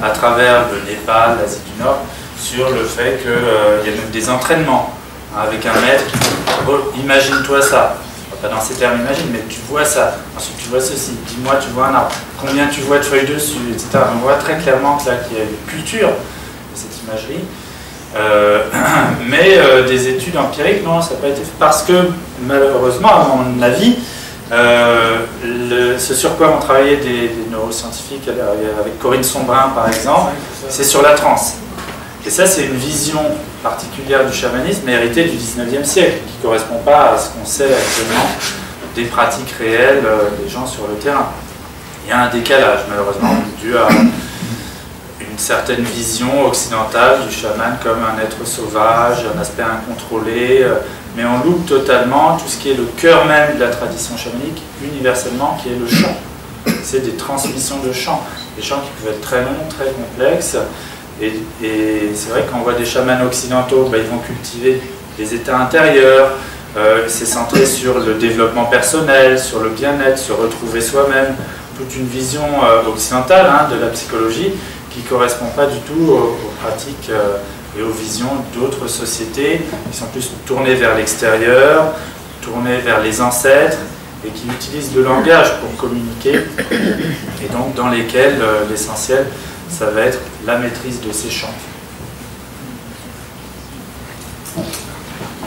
Speaker 1: à travers le Népal, l'Asie du Nord, sur le fait qu'il y a même des entraînements, hein, avec un maître qui dit oh, imagine-toi ça. Pas dans ces termes, imagine, mais tu vois ça. Ensuite, tu vois ceci. Dis-moi, tu vois un arbre. Combien tu vois de feuilles dessus, etc. On voit très clairement que là, qu'il y a une culture de cette imagerie. Mais des études empiriques, non, ça n'a pas été fait. Parce que, malheureusement, à mon avis, ce sur quoi ont travaillé des neuroscientifiques, avec Corinne Sombrin, par exemple, c'est sur la transe. Et ça, c'est une vision particulière du chamanisme héritée du 19e siècle, qui ne correspond pas à ce qu'on sait actuellement des pratiques réelles des gens sur le terrain. Il y a un décalage, malheureusement, dû à une certaine vision occidentale du chaman comme un être sauvage, un aspect incontrôlé, mais on loupe totalement tout ce qui est le cœur même de la tradition chamanique, universellement, qui est le chant. C'est des transmissions de chants, des chants qui peuvent être très longs, très complexes. Et c'est vrai que quand on voit des chamans occidentaux, ils vont cultiver les états intérieurs, c'est centré sur le développement personnel, sur le bien-être, se retrouver soi-même, toute une vision occidentale de la psychologie qui ne correspond pas du tout aux pratiques et aux visions d'autres sociétés qui sont plus tournées vers l'extérieur, tournées vers les ancêtres et qui utilisent le langage pour communiquer et donc dans lesquels l'essentiel ça va être la maîtrise de ces chants.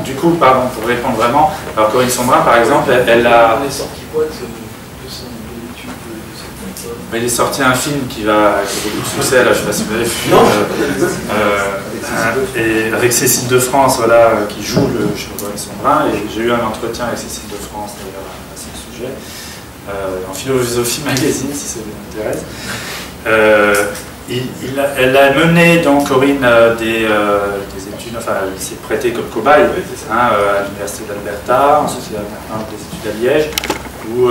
Speaker 1: Du coup, pardon, pour répondre vraiment, alors Corinne Sombrin, par exemple, elle a...
Speaker 3: On est sorti quoi de l'étude de cette méthode?
Speaker 1: Il est sorti un film qui a beaucoup de succès, là, je ne sais pas si vous avez vu, et avec Cécile de France, voilà, qui joue le chez Corinne Sombrin, et j'ai eu un entretien avec Cécile de France, d'ailleurs, à ce sujet, en Philosophie Magazine, si ça vous intéresse. Elle a mené, donc, Corinne, des études, enfin, elle s'est prêtée comme cobaye à l'université d'Alberta, ensuite elle a maintenant des études à Liège, où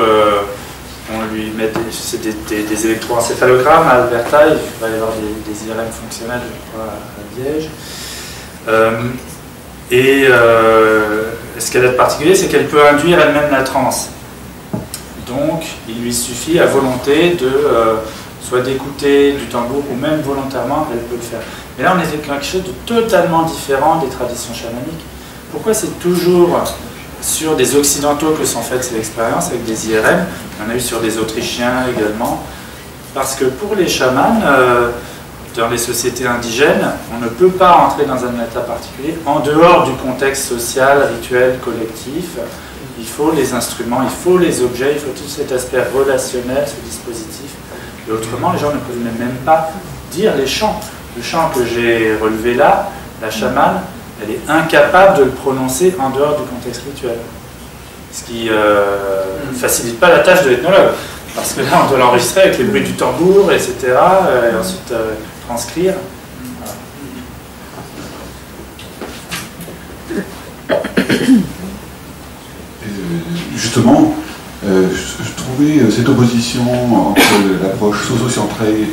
Speaker 1: on lui met des électroencéphalogrammes à Alberta, il va y avoir des IRM fonctionnels, je crois, à Liège. Ce qu'elle a de particulier, c'est qu'elle peut induire elle-même la transe. Donc, il lui suffit à volonté de... soit d'écouter du tambour, ou même volontairement, elle peut le faire. Mais là, on est avec quelque chose de totalement différent des traditions chamaniques. Pourquoi c'est toujours sur des occidentaux que sont faites ces expériences, avec des IRM? On a eu sur des Autrichiens également. Parce que pour les chamans, dans les sociétés indigènes, on ne peut pas entrer dans un état particulier en dehors du contexte social, rituel, collectif. Il faut les instruments, il faut les objets, il faut tout cet aspect relationnel, ce dispositif. Et autrement, les gens ne peuvent même pas dire les chants. Le chant que j'ai relevé là, la chamane, elle est incapable de le prononcer en dehors du contexte rituel. Ce qui ne facilite pas la tâche de l'ethnologue. Parce que là, on doit l'enregistrer avec les bruits du tambour, etc. Et ensuite transcrire.
Speaker 4: Justement, je trouvais cette opposition entre l'approche socio-centrée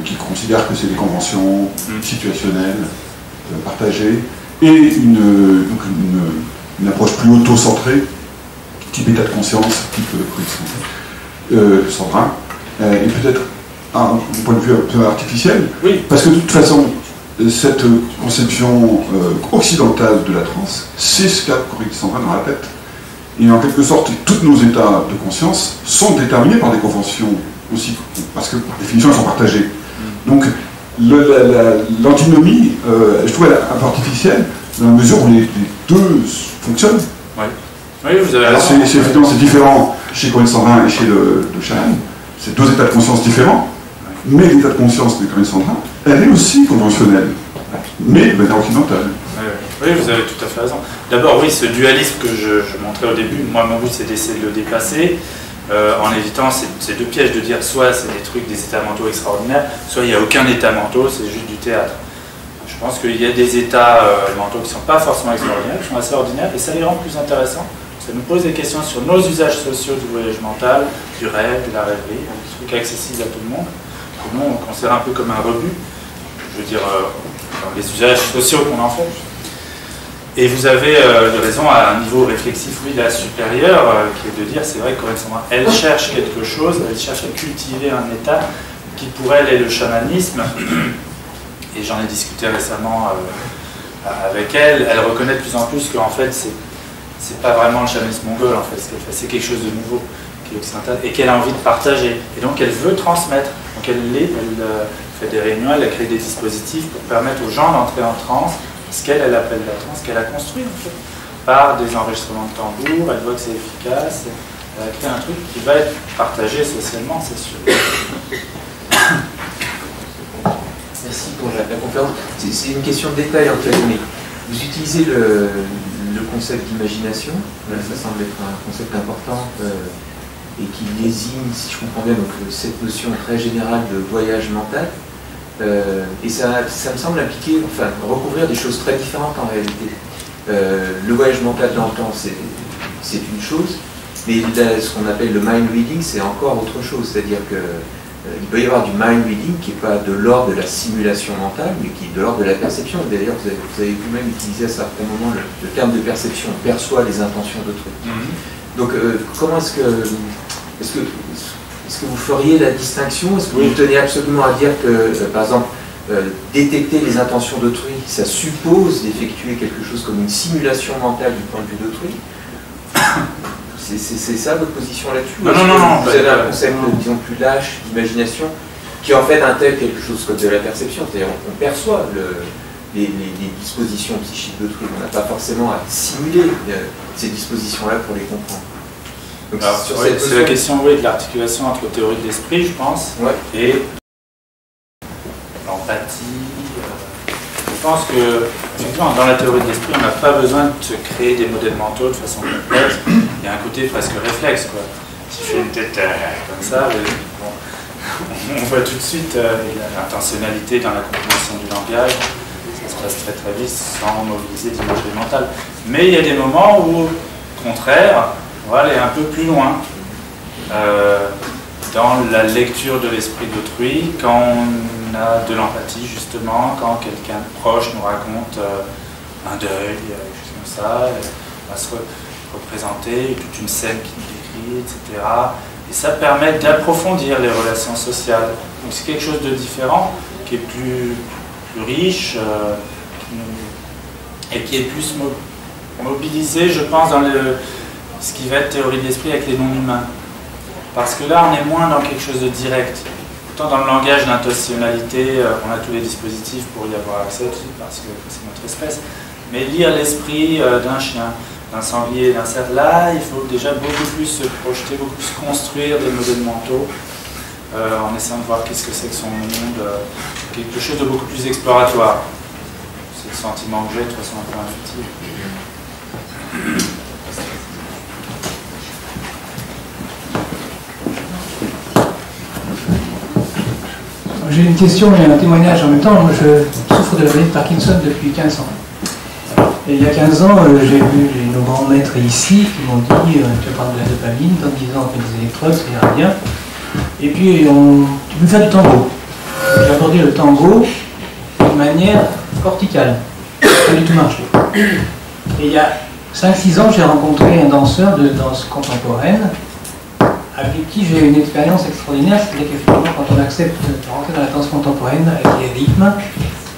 Speaker 4: qui considère que c'est des conventions situationnelles, partagées, et une approche plus auto-centrée, type état de conscience, type Sandrin, et peut-être un point de vue un peu artificiel,
Speaker 1: oui.
Speaker 4: Parce que de toute façon, cette conception occidentale de la transe, c'est ce qu'a Corinne Sandrin dans la tête. Et en quelque sorte, tous nos états de conscience sont déterminés par des conventions aussi, parce que par définition, elles sont partagées. Donc, l'antinomie, je trouve elle un peu artificielle, dans la mesure où les deux fonctionnent.
Speaker 1: Oui, oui, vous avez raison.
Speaker 4: C'est différent chez Corinne Sandrin et chez de Shanahan. C'est deux états de conscience différents, mais l'état de conscience de Corinne Sandrin, elle est aussi conventionnelle, mais de manière occidentale.
Speaker 1: Oui, vous avez tout à fait raison. D'abord, oui, ce dualisme que je montrais au début, moi, mon but, c'est d'essayer de le dépasser, en évitant ces deux pièges de dire soit c'est des trucs, des états mentaux extraordinaires, soit il n'y a aucun état mentaux, c'est juste du théâtre. Je pense qu'il y a des états mentaux qui ne sont pas forcément extraordinaires, qui sont assez ordinaires, et ça les rend plus intéressants. Ça nous pose des questions sur nos usages sociaux du voyage mental, du rêve, de la rêverie, des trucs accessibles à tout le monde, que nous, on considère un peu comme un rebut, je veux dire, dans les usages sociaux qu'on en fait. Et vous avez raison à un niveau réflexif, oui, là, supérieur, qui est de dire, c'est vrai que Corinne Sandrin, elle cherche quelque chose, elle cherche à cultiver un état qui pour elle est le chamanisme, et j'en ai discuté récemment avec elle, elle reconnaît de plus en plus qu'en fait, c'est pas vraiment le chamanisme mongol, en fait, ce qu'elle fait, c'est quelque chose de nouveau, qui est occidental, et qu'elle a envie de partager, et donc elle veut transmettre, donc elle fait des réunions, elle a créé des dispositifs pour permettre aux gens d'entrer en transe, ce qu'elle appelle la transe, qu'elle a construit en fait, par des enregistrements de tambour, elle voit que c'est efficace, elle a créé un truc qui va être partagé socialement, c'est sûr.
Speaker 5: Merci pour la conférence. C'est une question de détail en fait, mais vous utilisez le concept d'imagination, ça semble être un concept important et qui désigne, si je comprends bien, donc, cette notion très générale de voyage mental. Et ça me semble impliquer, enfin, recouvrir des choses très différentes en réalité. Le voyage mental dans le temps, c'est une chose, mais ce qu'on appelle le mind reading, c'est encore autre chose. C'est-à-dire qu'il peut y avoir du mind reading qui n'est pas de l'ordre de la simulation mentale, mais qui est de l'ordre de la perception. D'ailleurs, vous avez vous-même utilisé à certains moments le terme de perception. On perçoit les intentions d'autrui. Donc, comment est-ce que vous feriez la distinction? Est-ce que vous tenez absolument à dire que, par exemple, détecter les intentions d'autrui, ça suppose d'effectuer quelque chose comme une simulation mentale du point de vue d'autrui? C'est ça votre position là-dessus?
Speaker 1: Non.
Speaker 5: Vous avez un concept, disons, plus lâche d'imagination qui en fait intègre quelque chose comme de la perception, c'est-à-dire on perçoit les dispositions psychiques d'autrui, on n'a pas forcément à simuler ces dispositions-là pour les comprendre.
Speaker 1: C'est la question de l'articulation entre théorie de l'esprit, je pense, et l'empathie. Je pense que, effectivement, dans la théorie de l'esprit, on n'a pas besoin de se créer des modèles mentaux de façon complexe. Il y a un côté presque réflexe, quoi. Si je fais une tête comme ça, on voit tout de suite l'intentionnalité dans la compréhension du langage. Ça se passe très très vite sans mobiliser d'imagerie mentale. Mais il y a des moments où, au contraire, on va aller un peu plus loin dans la lecture de l'esprit d'autrui, quand on a de l'empathie justement, quand quelqu'un de proche nous raconte un deuil, quelque chose comme ça, on va se représenter toute une scène qui nous décrit, etc. Et ça permet d'approfondir les relations sociales. Donc c'est quelque chose de différent, qui est plus riche, et qui est plus mobilisé, je pense, dans ce qui va être théorie de l'esprit avec les non-humains. Parce que là, on est moins dans quelque chose de direct. Autant dans le langage d'intentionnalité, on a tous les dispositifs pour y avoir accès, parce que c'est notre espèce. Mais lire l'esprit d'un chien, d'un sanglier, d'un cerf, là, il faut déjà beaucoup plus se projeter, beaucoup plus construire des modèles mentaux, en essayant de voir qu'est-ce que c'est que son monde, quelque chose de beaucoup plus exploratoire. C'est le sentiment que j'ai de façon un peu intuitive.
Speaker 6: J'ai une question et un témoignage en même temps. Moi, je souffre de la maladie de Parkinson depuis 15 ans. Et il y a 15 ans, j'ai vu nos grands maîtres ici qui m'ont dit tu parles de la dopamine, dans 10 ans on fait des électrodes, ça ira bien. Et puis tu peux faire du tango. J'ai abordé le tango de manière corticale. Ça n'a pas du tout marché. Et il y a 5-6 ans, j'ai rencontré un danseur de danse contemporaine avec qui j'ai eu une expérience extraordinaire. C'est-à-dire qu'effectivement, quand on accepte de rentrer dans la danse contemporaine avec les rythmes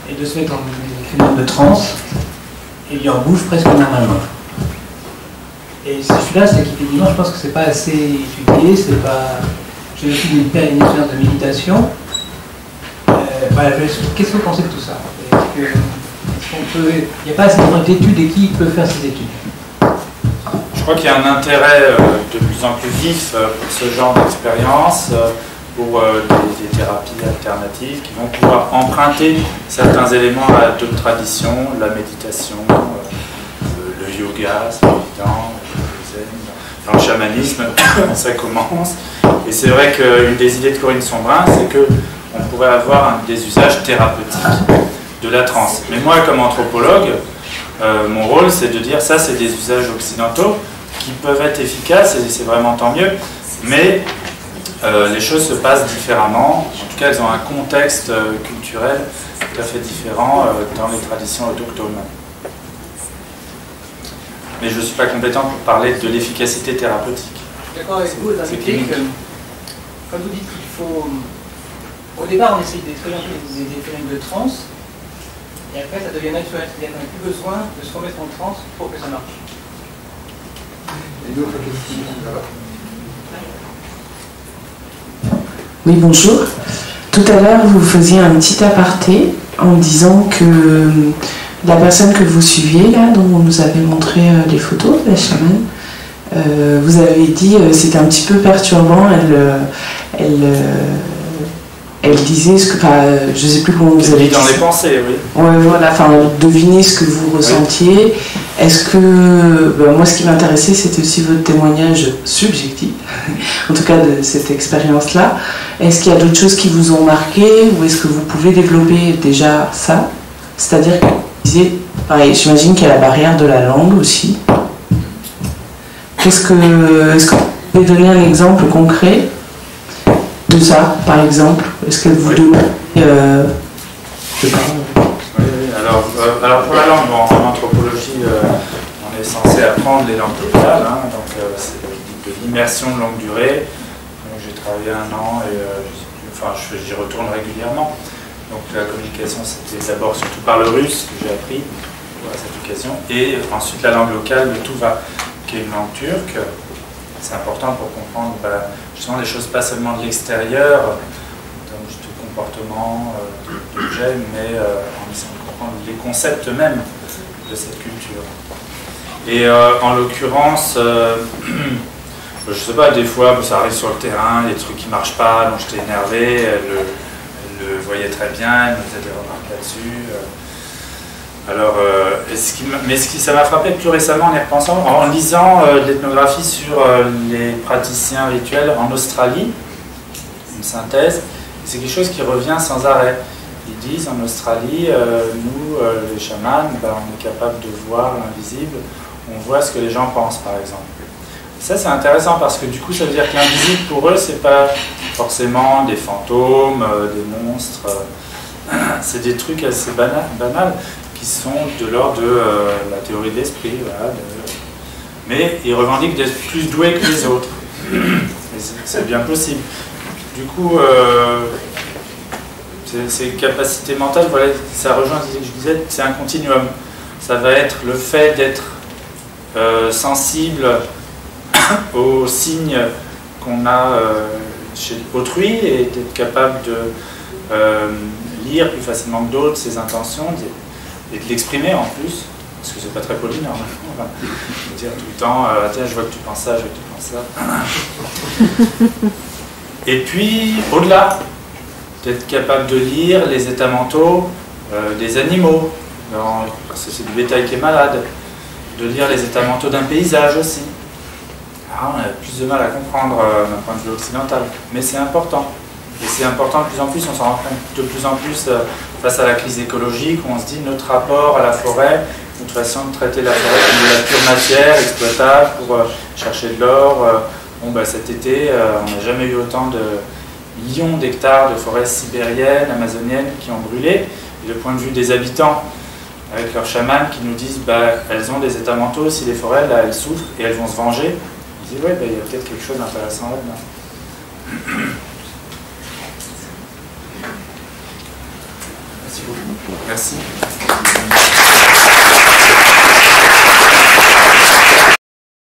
Speaker 6: et de se mettre en phénomène de transe, et bien on bouge presque normalement. Et si je suis là, c'est qu'effectivement, je pense que c'est pas assez étudié, c'est pas... J'ai aussi une expérience de méditation. Voilà, qu'est-ce que vous pensez de tout ça? Il n'y a pas assez d'études et qui peut faire ces études?
Speaker 1: Je crois qu'il y a un intérêt de plus en plus vif pour ce genre d'expérience, pour des thérapies alternatives qui vont pouvoir emprunter certains éléments à d'autres traditions, la méditation, le yoga, c'est évident, le zen, enfin, le chamanisme, ça commence. Et c'est vrai qu'une des idées de Corinne Sombrin, c'est qu'on pourrait avoir des usages thérapeutiques de la transe. Mais moi, comme anthropologue, mon rôle, c'est de dire ça, c'est des usages occidentaux qui peuvent être efficaces, et c'est vraiment tant mieux, mais les choses se passent différemment. En tout cas, elles ont un contexte culturel tout à fait différent dans les traditions autochtones. Mais je ne suis pas compétent pour parler de l'efficacité thérapeutique.
Speaker 6: D'accord avec vous, dans l'idée que, quand vous dites qu'il faut... Au départ, on essaye d'expérimenter des phénomènes de transe, et après, ça devient naturel. C'est-à-dire qu'on n'a plus besoin de se remettre en transe pour que ça marche.
Speaker 7: Oui, bonjour. Tout à l'heure, vous faisiez un petit aparté en disant que la personne que vous suiviez, là, dont vous nous avez montré les photos, la chamane, vous avez dit c'était un petit peu perturbant. Elle disait ce que, je ne sais plus comment vous avez dit.
Speaker 1: Dans les pensées, oui.
Speaker 7: Ouais, voilà, enfin, deviner ce que vous ressentiez. Oui. Est-ce que, moi, ce qui m'intéressait, c'était aussi votre témoignage subjectif, en tout cas de cette expérience-là. Est-ce qu'il y a d'autres choses qui vous ont marqué, ou est-ce que vous pouvez développer déjà ça? C'est-à-dire que vous disiez, pareil, j'imagine qu'il y a la barrière de la langue aussi. Est-ce que vous pouvez donner un exemple concret de ça, par exemple? Est-ce que vous donnez... je sais pas.
Speaker 1: Oui, alors pour la langue, en anthropologie, on est censé apprendre les langues locales, hein, donc c'est de l'immersion de longue durée. J'ai travaillé 1 an et j'y retourne régulièrement. Donc la communication, c'était d'abord surtout par le russe que j'ai appris à cette occasion, et ensuite la langue locale, le Tuva, qui est une langue turque. C'est important pour comprendre justement les choses pas seulement de l'extérieur, en termes de comportement, d'objets, mais en essayant de comprendre les concepts mêmes de cette culture. Et en l'occurrence, je ne sais pas, des fois ça arrive sur le terrain, des trucs qui ne marchent pas, donc j'étais énervé, elle le voyait très bien, elle me faisait des remarques là-dessus. Alors, ça m'a frappé plus récemment en y repensant, en lisant de l'ethnographie sur les praticiens rituels en Australie, une synthèse. C'est quelque chose qui revient sans arrêt. Ils disent en Australie, nous, les chamans, on est capable de voir l'invisible, on voit ce que les gens pensent, par exemple. Ça, c'est intéressant parce que du coup, ça veut dire que l'invisible pour eux, c'est pas forcément des fantômes, des monstres, c'est des trucs assez banals qui sont de l'ordre de la théorie de l'esprit, voilà, mais ils revendiquent d'être plus doués que les autres. C'est bien possible. Du coup, ces capacités mentales, voilà, ça rejoint ce que je disais, c'est un continuum. Ça va être le fait d'être sensible aux signes qu'on a chez autrui et d'être capable de lire plus facilement que d'autres ses intentions et de l'exprimer en plus, parce que c'est pas très poli normalement, enfin, de dire tout le temps tiens, je vois que tu penses ça, je vois que tu penses ça. Et puis au-delà, d'être capable de lire les états mentaux des animaux, parce que c'est du bétail qui est malade, de lire les états mentaux d'un paysage aussi. Alors, on a plus de mal à comprendre d'un point de vue occidental, mais c'est important. Et c'est important de plus en plus, on s'en rend compte de plus en plus face à la crise écologique, où on se dit notre rapport à la forêt, toute façon de traiter la forêt comme de la pure matière exploitable pour chercher de l'or. Cet été, on n'a jamais eu autant de millions d'hectares de forêts sibériennes, amazoniennes qui ont brûlé. Et le point de vue des habitants, avec leurs chamans qui nous disent elles ont des états mentaux, si les forêts là, elles souffrent et elles vont se venger. Ils disent il y a peut-être quelque chose d'intéressant là-dedans. Merci beaucoup. Merci.